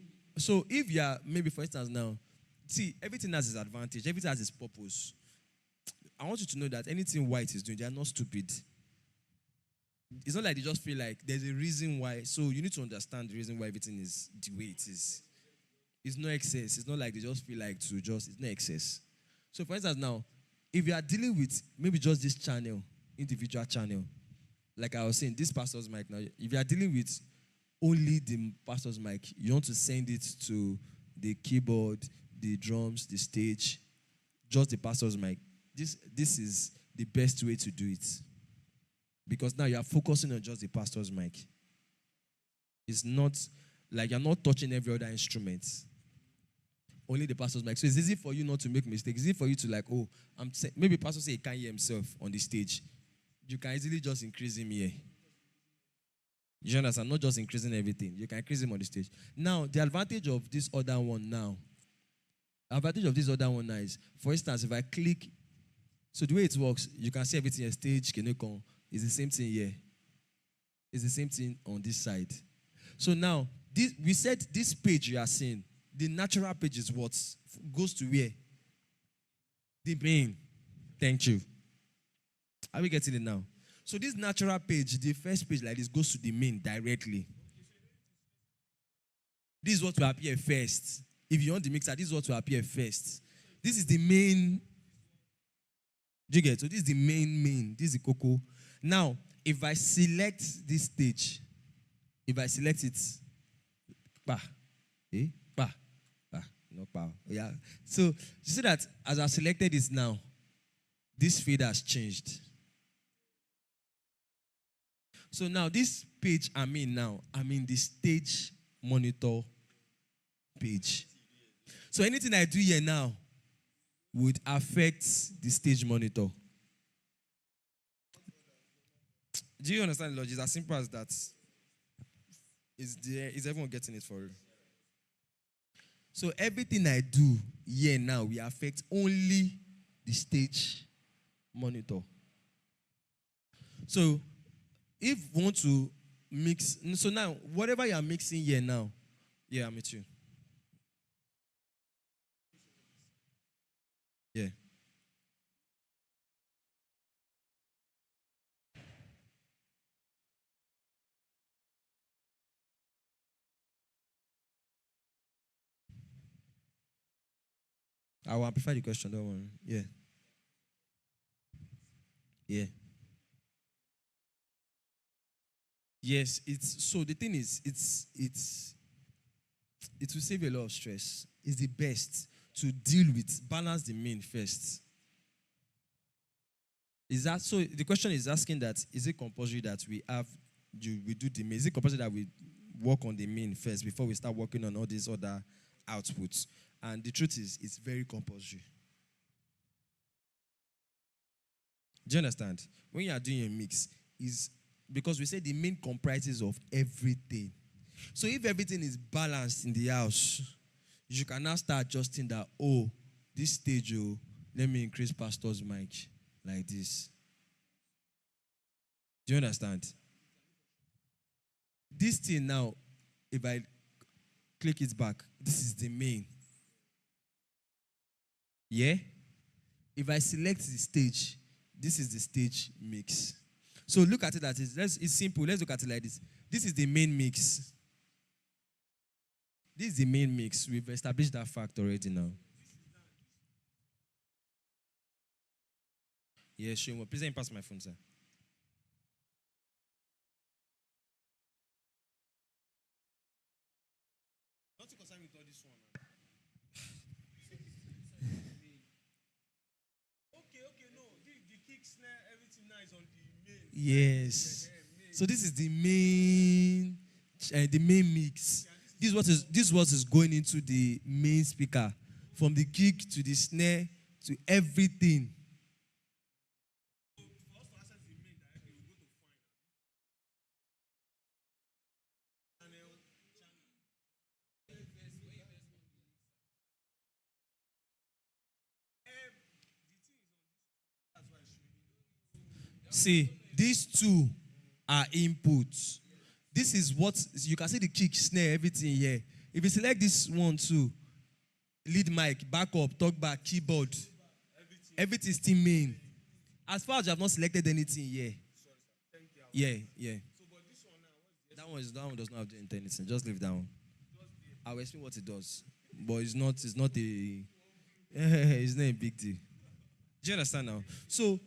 if you are, maybe for instance now, see, everything has its advantage. Everything has its purpose. I want you to know that anything white is doing, they are not stupid. It's not like they just feel like there's a reason why. So you need to understand the reason why everything is the way it is. It's no excess. It's not like they just feel like to just, it's no excess. So for instance now, if you are dealing with maybe just this channel, individual channel, like I was saying, this pastor's mic now, if you are dealing with only the pastor's mic, you want to send it to the keyboard, the drums, the stage, just the pastor's mic. This is the best way to do it. Because now you are focusing on just the pastor's mic. It's not like you're not touching every other instrument. Only the pastor's mic. So it's easy for you not to make mistakes. It's easy for you to like, oh, maybe pastor say he can't hear himself on the stage. You can easily just increase him here. You understand? Not just increasing everything. You can increase him on the stage. Now, the advantage of this other one now is, for instance, if I click, so the way it works, you can see everything on stage, it's the same thing here. It's the same thing on this side. So now, we said this page you are seeing, the natural page is what goes to where? The main. Thank you. Are we getting it now? So this natural page, the first page like this, goes to the main directly. This is what will appear first. If you want the mixer, this is what will appear first. This is the main. Do you get? So this is the main. This is the cocoa. Now, if I select this stage, if I select it, no power. Yeah. So you see that as I selected this now, this fader has changed. So now this page I'm in the stage monitor page. So anything I do here now would affect the stage monitor. Do you understand the logic? It's as simple as that. Is everyone getting it for real? So everything I do here now will affect only the stage monitor. So if you want to mix, so now whatever you are mixing here now, yeah, I'm with you. Yeah. I will amplify the question, don't worry. Yeah. Yeah. Yes, it's so the thing is it will save a lot of stress. It's the best to deal with balance the main first. Is that so? The question is asking that is it compulsory that we do the main? Is it compulsory that we work on the main first before we start working on all these other outputs? And the truth is, it's very compulsory. Do you understand? When you are doing a mix, is because we say the main comprises of everything. So if everything is balanced in the house, you can now start adjusting that. Oh, this stage, oh, let me increase pastor's mic like this. Do you understand? This thing now, if I click it back, this is the main. Yeah? If I select the stage, this is the stage mix. So look at it as it's simple. Let's look at it like this. This is the main mix. This is the main mix. We've established that fact already now. Yeah, sure. Please let me pass my phone, sir. Nothing concern with all this one. Okay, no. The kick snare, everything now is on the main. Yes. So this is the main mix. This is what is going into the main speaker, from the kick to the snare to everything. See, these two are inputs. This is what you can see the kick, snare, everything here. If you select this one too, lead mic, backup, talk back, keyboard, everything is still main. As far as you have not selected anything here, yeah. That one does not have to enter anything. Just leave that one. I'll explain what it does, but it's not a big deal. Do you understand now? So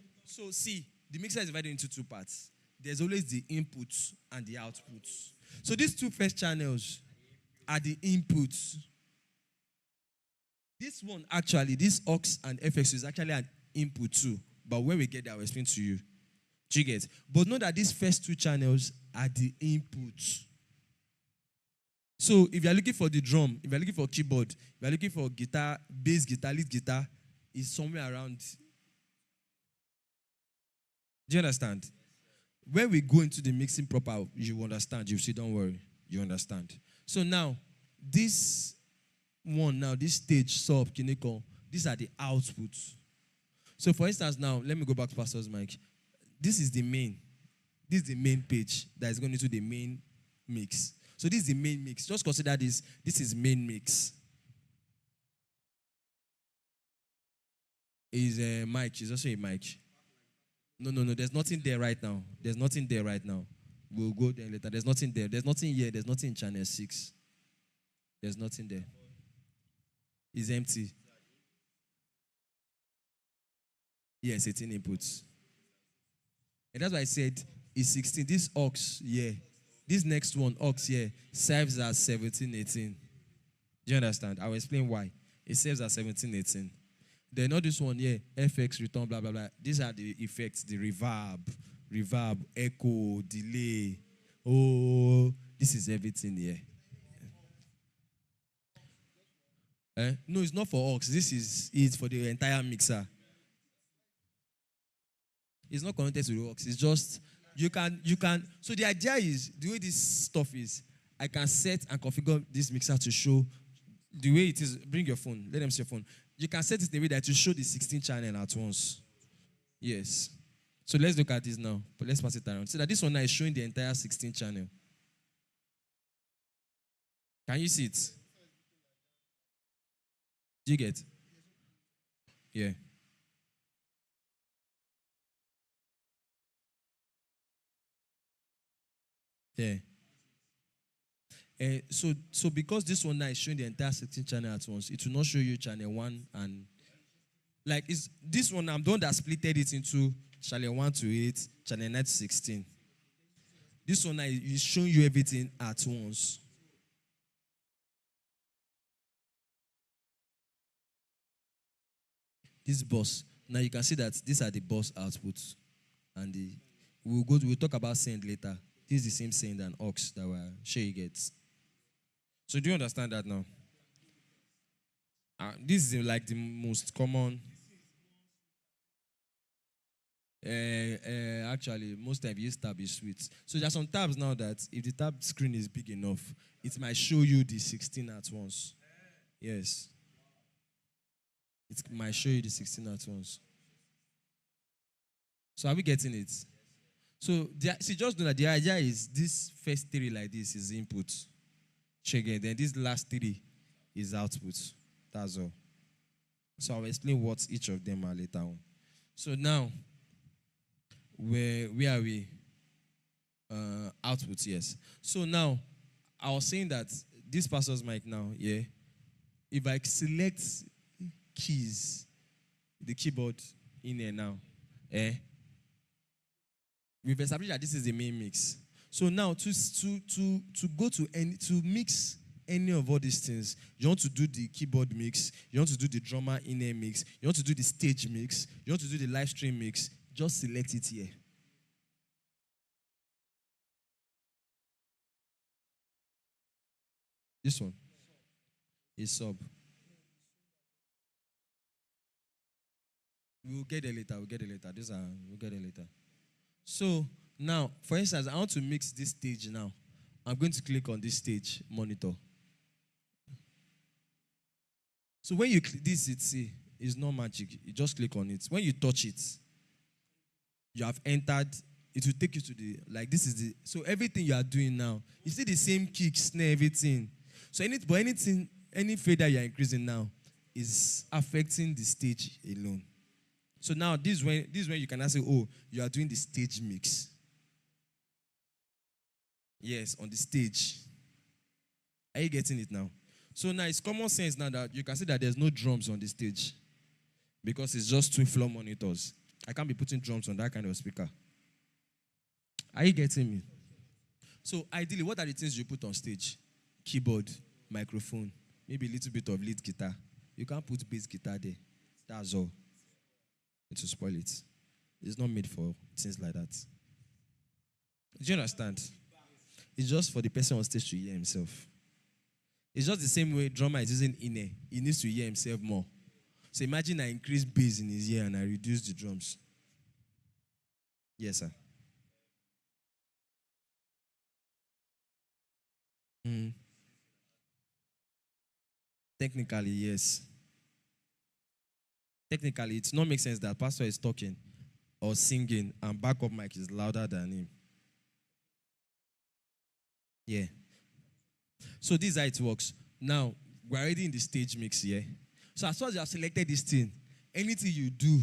see, the mixer is divided into two parts. There's always the inputs and the outputs. So these two first channels are the inputs. This one actually, this aux and FX is actually an input too. But when we get there, I'll explain to you. Do you get? But know that these first two channels are the inputs. So if you're looking for the drum, if you're looking for keyboard, if you're looking for guitar, bass guitar, lead guitar, it's somewhere around. Do you understand? When we go into the mixing proper, you understand. You see, don't worry. You understand. So now, this one now, this stage, sub, kineko, these are the outputs. So for instance now, let me go back to Pastor's mic. This is the main. This is the main page that is going into the main mix. So this is the main mix. Just consider this. This is main mix. Is a mic. It's also a mic. No. There's nothing there right now. There's nothing there right now. We'll go there later. There's nothing there. There's nothing here. There's nothing in channel 6. There's nothing there. It's empty. Yes, 18 inputs. And that's why I said it's 16. This aux, yeah. This next one, aux, yeah, serves as 17, 18. Do you understand? I'll explain why. It serves as 17, 18. Then all this one, yeah, FX, return, blah, blah, blah. These are the effects, the reverb, echo, delay. Oh, this is everything here. No, it's not for aux. This is it's for the entire mixer. It's not connected to the aux. It's just you can. So the idea is the way this stuff is. I can set and configure this mixer to show the way it is. Bring your phone. Let them see your phone. You can set it in a way that to show the 16 channel at once. Yes. So let's look at this now. But let's pass it around. See that this one now is showing the entire 16 channel. Can you see it? Do you get? Yeah. Yeah. So because this one now is showing the entire 16 channel at once, it will not show you channel 1 and like it's this one I'm the one that splitted it into channel 1 to 8, channel 9 to 16. This one now is showing you everything at once. This bus. Now you can see that these are the bus outputs. And we'll talk about send later. This is the same send and aux that we're sure you get. So do you understand that now? This is like the most common. Actually, most times use tab is switch. So there are some tabs now that if the tab screen is big enough, it might show you the 16 at once. Yes. It might show you the 16 at once. So are we getting it? So see, just know that the idea is this first three like this is input. Check again. Then this last three is output. That's all. So I'll explain what each of them are later on. So now, where are we? Output, yes. So now, I was saying that this pastor's mic now, yeah. If I select keys, the keyboard in there now, we've established that this is the main mix. So now to go to mix any of all these things, you want to do the keyboard mix, you want to do the drummer in-ear mix, you want to do the stage mix, you want to do the live stream mix, just select it here. This one is sub. We'll get it later. We'll get it later. We'll get it later. So now, for instance, I want to mix this stage now. I'm going to click on this stage monitor. So when you click this, it's not magic. You just click on it. When you touch it, you have entered. It will take you to this is the, so everything you are doing now, you see the same kick, snare, everything. So any fader you are increasing now is affecting the stage alone. So now this is when you can say, oh, you are doing the stage mix. Yes, on the stage. Are you getting it now? So now it's common sense now that you can see that there's no drums on the stage because it's just two floor monitors. I can't be putting drums on that kind of speaker. Are you getting me? So ideally, what are the things you put on stage? Keyboard, microphone, maybe a little bit of lead guitar. You can't put bass guitar there. That's all. It will spoil it. It's not made for things like that. Do you understand? It's just for the person on stage to hear himself. It's just the same way drummer is using in-ear. He needs to hear himself more. So imagine I increase bass in his ear and I reduce the drums. Yes, sir. Mm. Technically, yes. Technically, it not make sense that pastor is talking or singing and backup mic is louder than him. Yeah. So this is how it works. Now, we're already in the stage mix here. So as far as you have selected this thing, anything you do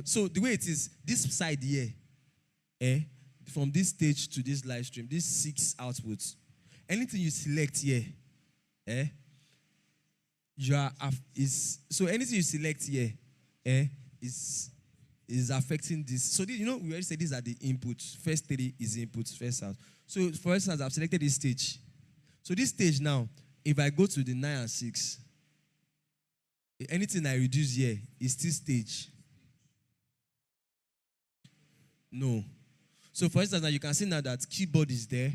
so the way it is, this side here, from this stage to this live stream, these 6 outputs, anything you select here, so anything you select here, is affecting this. So we already said these are the inputs. First 3 is inputs, first out. So for instance, I've selected this stage. So this stage now, if I go to the 9 and 6, anything I reduce here is still stage. No. So for instance, now you can see now that keyboard is there.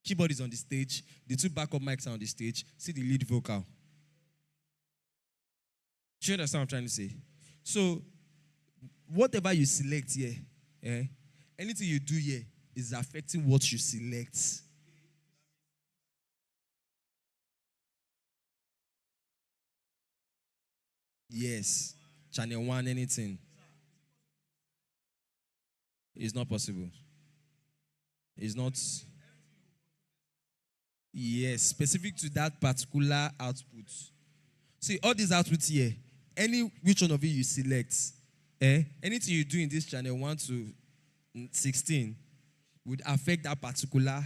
Keyboard is on the stage. The 2 backup mics are on the stage. See the lead vocal. Do you understand what I'm trying to say? So whatever you select here, anything you do here is affecting what you select. Yes. Channel 1, anything. It's not possible. It's not. Yes, specific to that particular output. See, all these outputs here, any which one of you select, anything you do in this channel 1 to 16 would affect that particular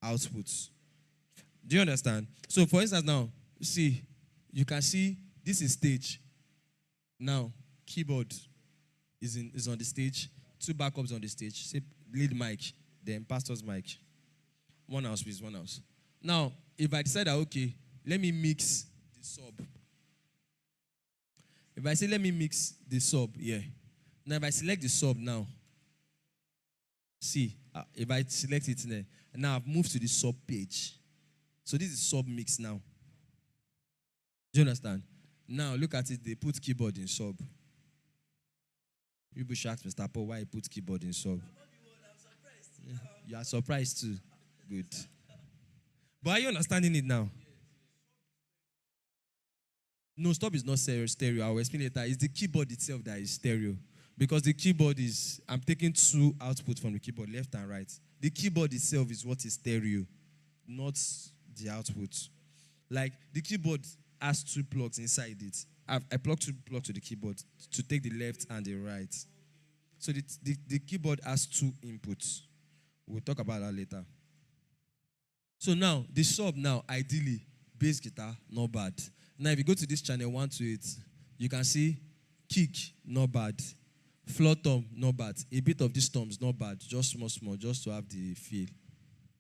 output. Do you understand? So, for instance, now, see, you can see this is stage. Now, keyboard is on the stage, 2 backups on the stage. Say lead mic, then pastor's mic. One house, please, one house. Now, if I decide that, okay, let me mix the sub. If I say, let me mix the sub, yeah. Now, if I select the sub now, see, if I select it there, now I've moved to the sub page. So this is sub mix now. Do you understand? Now, look at it, they put keyboard in sub. People should ask Mr. Paul why he put keyboard in sub. Yeah. You are surprised too. Good. But are you understanding it now? No, stop is not stereo. I will explain later. It's the keyboard itself that is stereo. Because the keyboard is, I'm taking 2 outputs from the keyboard, left and right. The keyboard itself is what is stereo, not the output. Like, the keyboard has 2 plugs inside it. I plugged 2 plugs to the keyboard to take the left and the right. So the keyboard has 2 inputs. We'll talk about that later. So now, the sub now, ideally, bass guitar, not bad. Now, if you go to this channel 1 to 8, you can see kick, not bad. Floor tom, not bad. A bit of this toms, not bad. Just small, just to have the feel.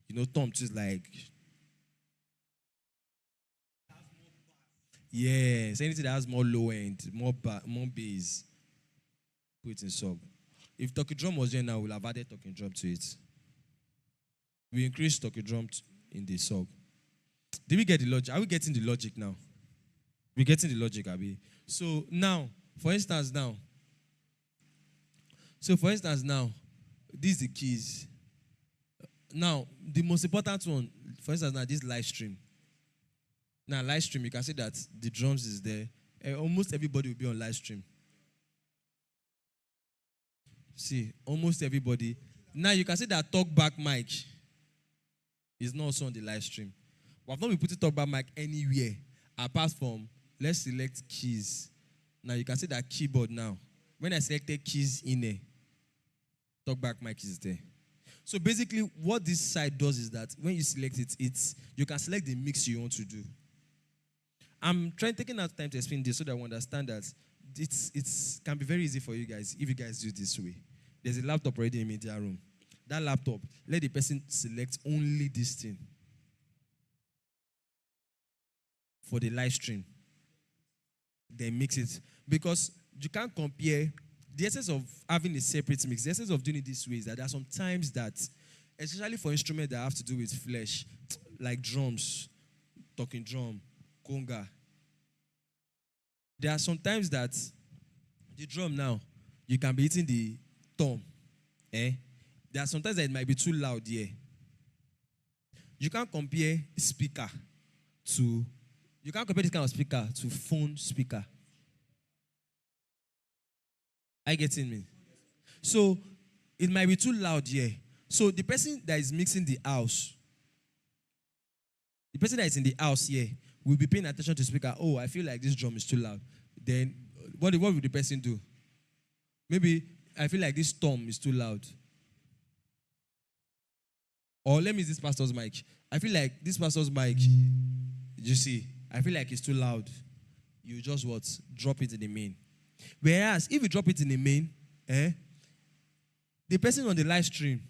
You know, tom is like... Yes, anything that has more low end, more bass, put it in sub. If talking drum was there now, we'll have added talking drum to it. We increase talking drum in the sub. Did we get the logic? Are we getting the logic now? We're getting the logic, Abi. So now, for instance, now, these are the keys. Now, the most important one, for instance, now, this live stream. Now, live stream, you can see that the drums is there. Almost everybody will be on live stream. See, almost everybody. Now, you can see that talkback mic is not also on the live stream. We have not been putting talkback mic anywhere apart from, let's select keys. Now, you can see that keyboard now. When I selected keys in there, talkback mic is there. So basically, what this side does is that when you select it, you can select the mix you want to do. I'm taking out time to explain this so that we understand that it can be very easy for you guys if you guys do it this way. There's a laptop already in the media room. That laptop, let the person select only this thing for the live stream. Then mix it. Because you can't compare the essence of having a separate mix. The essence of doing it this way is that there are some times that, especially for instruments that have to do with flesh, like drums, talking drum, conga, there are some times that the drum now, you can be hitting the tom. There are sometimes that it might be too loud here. You can't compare this kind of speaker to phone speaker. Are you getting me? So, it might be too loud here. So, the person that is mixing the house, the person that is in the house here, will be paying attention to the speaker. Oh, I feel like this drum is too loud. Then, what will the person do? Maybe, I feel like this tom is too loud. Or let me use this pastor's mic. I feel like this pastor's mic, you see, I feel like it's too loud. You just what? Drop it in the main. Whereas, if you drop it in the main, the person on the live stream,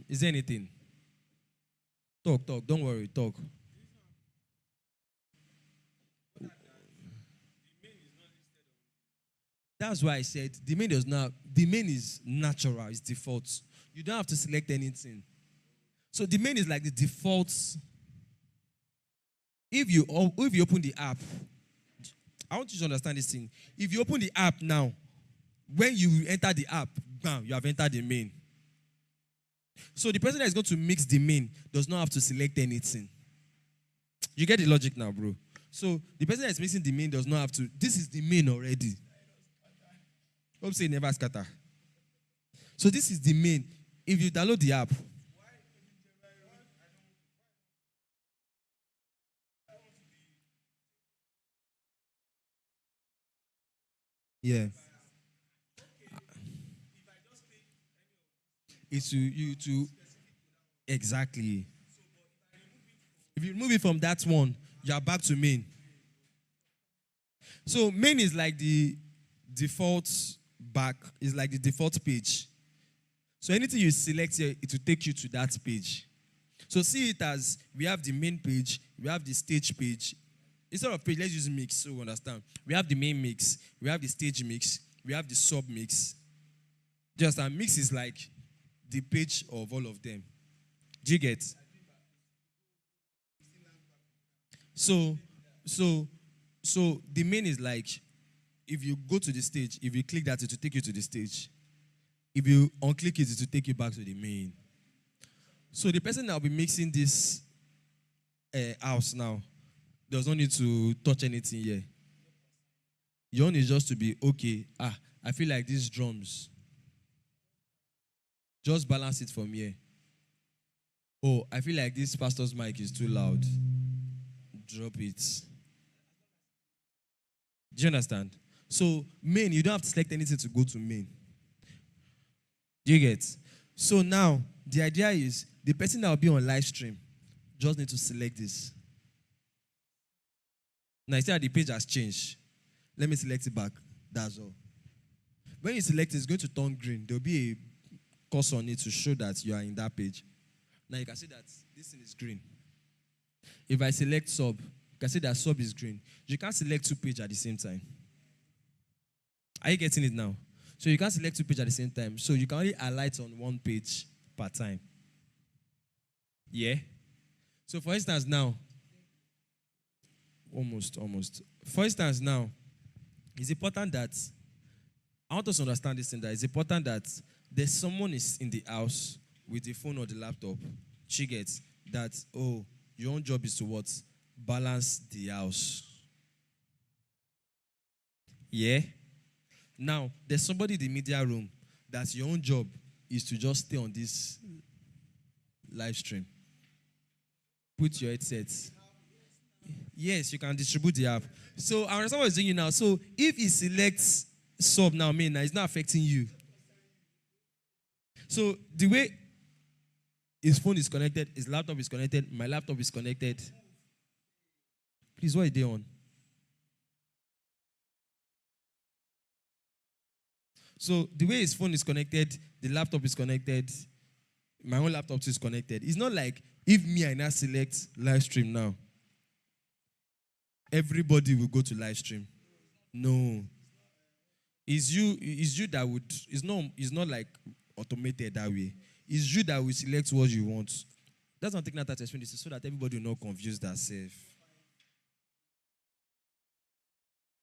is there anything? Talk, don't worry, talk. That's why I said the main is natural, it's default. You don't have to select anything. So the main is like the default. If you open the app, I want you to understand this thing. If you open the app now, when you enter the app, bam, you have entered the main. So the person that is going to mix the main does not have to select anything. You get the logic now, bro. So the person that is mixing the main does not have to. This is the main already. Hope say never scatter. So this is the main. If you download the app, yeah, it's to you to exactly. If you remove it from that one, you are back to main. So main is like the default back, is like the default page. So anything you select here, it will take you to that page. So see it as we have the main page, we have the stage page. Instead of page, let's use mix so we understand. We have the main mix, we have the stage mix, we have the sub mix. Just a mix is like the page of all of them. Do you get? So, so, so the main is like if you go to the stage, if you click that, it will take you to the stage. If you unclick it, it will take you back to the main. So the person that will be mixing this house now does not need to touch anything here. Your own is just to be okay. I feel like these drums. Just balance it from here. Oh, I feel like this pastor's mic is too loud. Drop it. Do you understand? So main, you don't have to select anything to go to main. Do you get? So now, the idea is the person that will be on live stream just need to select this. Now, you see how the page has changed. Let me select it back. That's all. When you select it, it's going to turn green. There will be a cursor on it to show that you are in that page. Now, you can see that this thing is green. If I select sub, you can see that sub is green. You can't select two pages at the same time. Are you getting it now? So you can't select two pages at the same time. So you can only alight on one page per time. Yeah? So for instance now, almost. For instance now, it's important that, I want us to understand this thing, that it's important that there's someone is in the house with the phone or the laptop. She gets that, oh, your own job is to what? Balance the house. Yeah? Now, there's somebody in the media room that your own job is to just stay on this live stream. Put your headsets. Yes, you can distribute the app. So, I understand what he's doing now. So, if he selects sub now, main, now it's not affecting you. So, the way his phone is connected, his laptop is connected, my laptop is connected. Please, what are they on? So the way his phone is connected, the laptop is connected, my own laptop is connected. It's not like if me I now select live stream now, everybody will go to live stream. No. It's you that would, it's not like automated that way. It's you that will select what you want. That's not taking that to explain this so that everybody will not confuse themselves.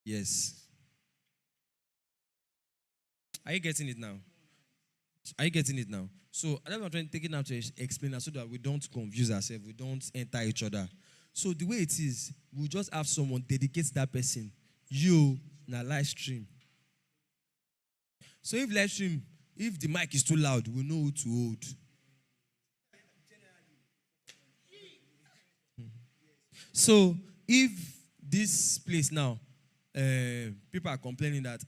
Yes. Are you getting it now? Are you getting it now? So that's what I'm trying to take it now to explain that so that we don't confuse ourselves, we don't enter each other. So the way it is, we just have someone dedicate that person. You na live stream. So if live stream, if the mic is too loud, we know who to hold. So if this place now, people are complaining that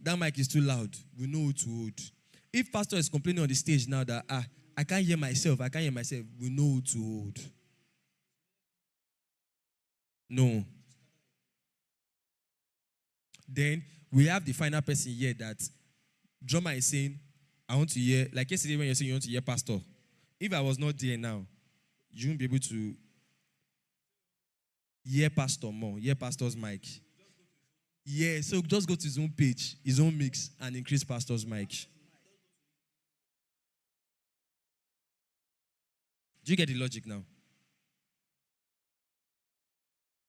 that mic is too loud, we know who to hold. If pastor is complaining on the stage now that I can't hear myself, we know who to hold. No. Then we have the final person here that drummer is saying, I want to hear, like yesterday when you're saying you want to hear pastor. If I was not there now, you won't be able to hear pastor more, hear pastor's mic. Yeah, so just go to his own page, his own mix, and increase pastor's mic. Do you get the logic now?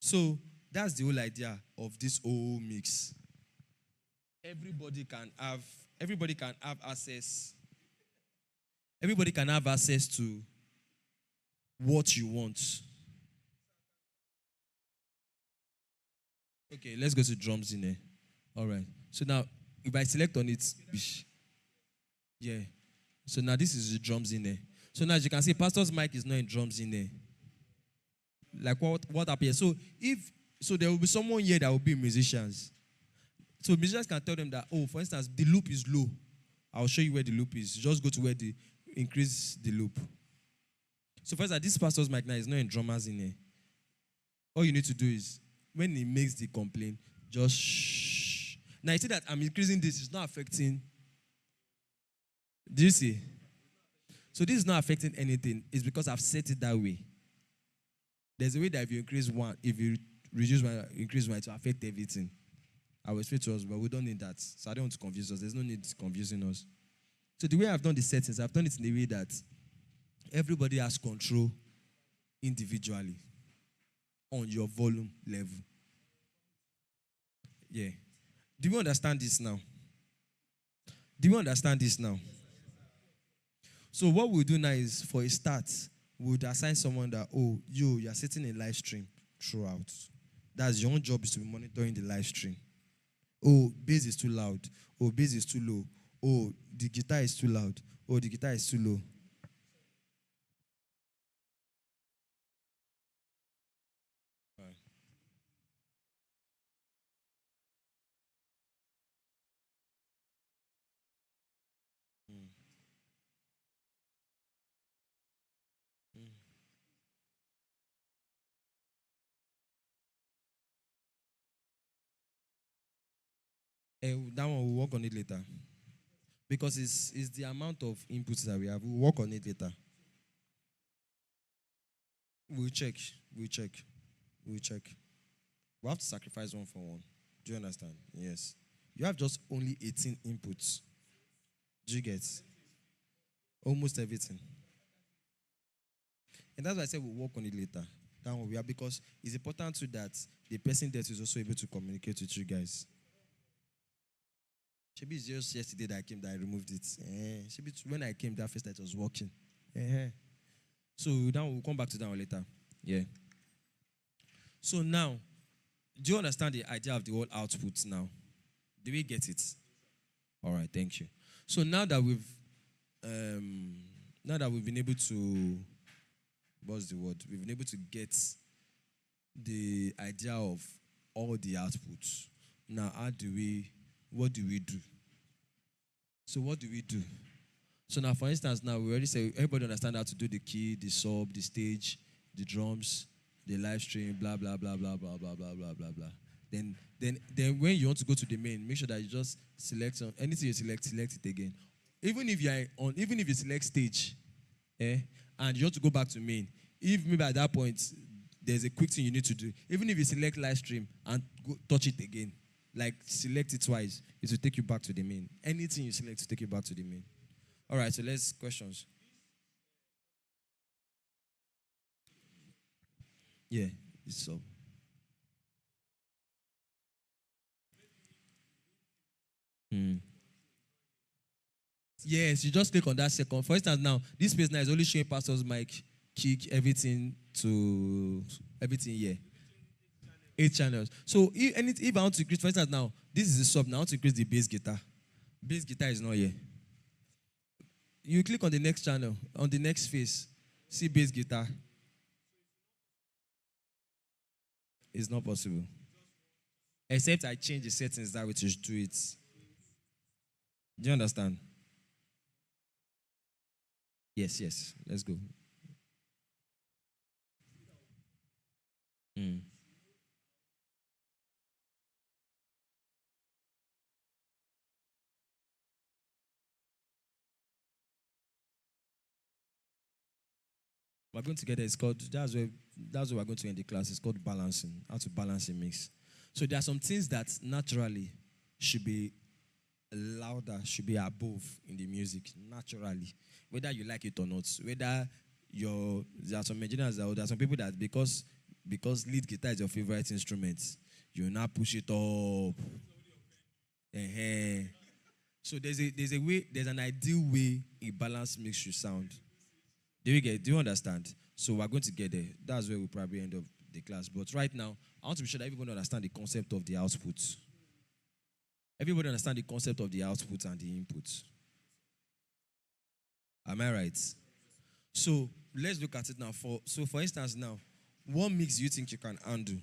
So that's the whole idea of this whole mix. Everybody can have access. Everybody can have access to what you want. Okay, let's go to drums in there. All right. So now, if I select on it, yeah. So now this is the drums in there. So now as you can see, pastor's mic is not in drums in there. Like what happened here? So if so, there will be someone here that will be musicians. So musicians can tell them that, oh, for instance, the loop is low. I'll show you where the loop is. Just go to where the increase the loop. So for instance, this pastor's mic now is not in drummers in here. All you need to do is when he makes the complaint, just shh. Now you see that I'm increasing this, it's not affecting. Do you see? So this is not affecting anything. It's because I've set it that way. There's a way that if you increase one, if you reduce one, increase one, it will affect everything. I will explain to us, but we don't need that. So I don't want to confuse us. There's no need to confusing us. So the way I've done the settings, I've done it in the way that everybody has control individually on your volume level. Yeah. Do you understand this now? Do you understand this now? So what we'll do now is, for a start, we would assign someone that, oh, you're sitting in live stream throughout. That's your own job, is to be monitoring the live stream. Oh, bass is too loud. Oh, bass is too low. Oh, the guitar is too loud. Oh, the guitar is too low. Right. Mm. Mm. That one, we'll work on it later. Because it's the amount of inputs that we have. We'll work on it later. We'll check. We'll check. We'll check. We have to sacrifice one for one. Do you understand? Yes. You have just only 18 inputs. Do you get? Almost everything. And that's why I said we'll work on it later. That one we are, because it's important too that the person that is also able to communicate with you guys. Maybe it's just yesterday that I came that I removed it. Maybe when I came that first night it was working. So now we'll come back to that one later. Yeah. So now, do you understand the idea of the whole output now? Do we get it? All right, thank you. So now that we've been able to, what's the word? We've been able to get the idea of all the outputs. Now, what do we do? So what do we do? So now, for instance, now we already say everybody understand how to do the key, the sub, the stage, the drums, the live stream, blah blah blah blah blah blah blah blah blah blah. Then when you want to go to the main, make sure that you just select on anything you select it again. Even if you select stage, and you want to go back to main, if maybe at that point there's a quick thing you need to do, even if you select live stream and go touch it again, like select it twice, it will take you back to the main. Anything you select to take you back to the main. All right, so let's questions. Yeah, it's so. Mm. Yes, you just click on that second. For instance, now this page now is only showing pastor's mic, kick, everything to everything here. 8 channels. So if I want to increase, for instance, now this is the sub. Now I want to increase the bass guitar. Bass guitar is not here. You click on the next channel, on the next face, see bass guitar. It's not possible. Except I change the settings that way to do it. Do you understand? Yes. Let's go. Mm. We're going together. It's called, that's what we're going to end the class. It's called balancing. How to balance a mix. So there are some things that naturally should be louder, should be above in the music, naturally. Whether you like it or not. Whether there are some engineers, there are some people that because lead guitar is your favorite instrument, you now push it up. So there's an ideal way a balanced mix should sound. Do you understand? So we're going to get there. That's where we'll probably end up the class. But right now, I want to be sure that everybody understand the concept of the output. Everybody understand the concept of the output and the input. Am I right? So let's look at it now. For instance, now, what mix do you think you can handle?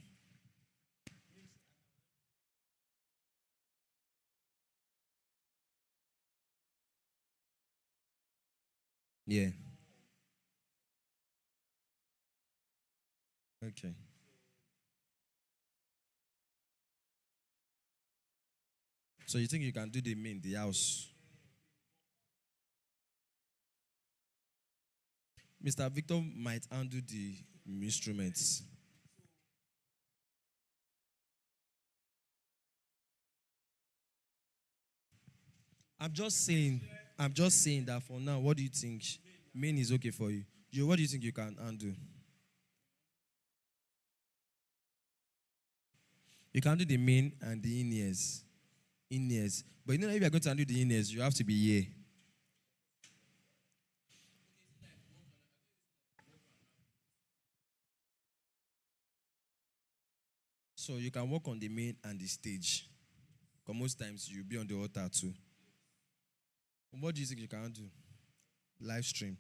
Yeah. Okay. So you think you can do the main, the house? Mr. Victor might handle the instruments. I'm just saying, I'm just saying that for now, what do you think? Main is okay for you. What do you think you can handle? You can do the main and the in-ears. In-ears. But you know, if you're going to handle the in-ears, you have to be here. So you can work on the main and the stage. Because most times you'll be on the altar too. What do you think you can do? Live stream.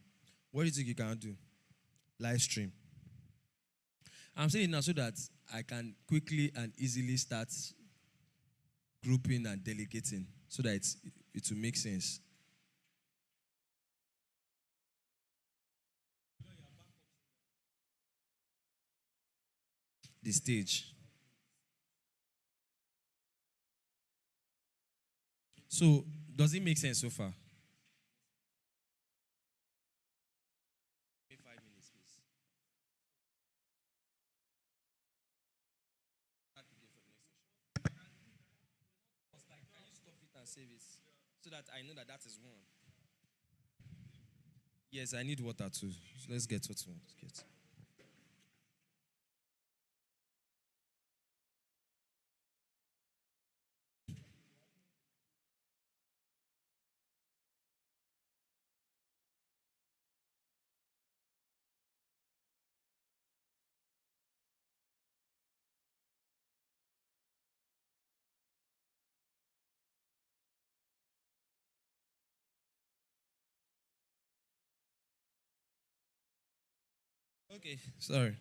What do you think you can do? Live stream. I'm saying it now so that I can quickly and easily start grouping and delegating so that it will make sense. The stage. So, does it make sense so far? Give me 5 minutes, please. Start again for the next session. Can you stop it and save it so that I know that that is one? Yes, I need water too. So let's get what we want to get. Okay, sorry.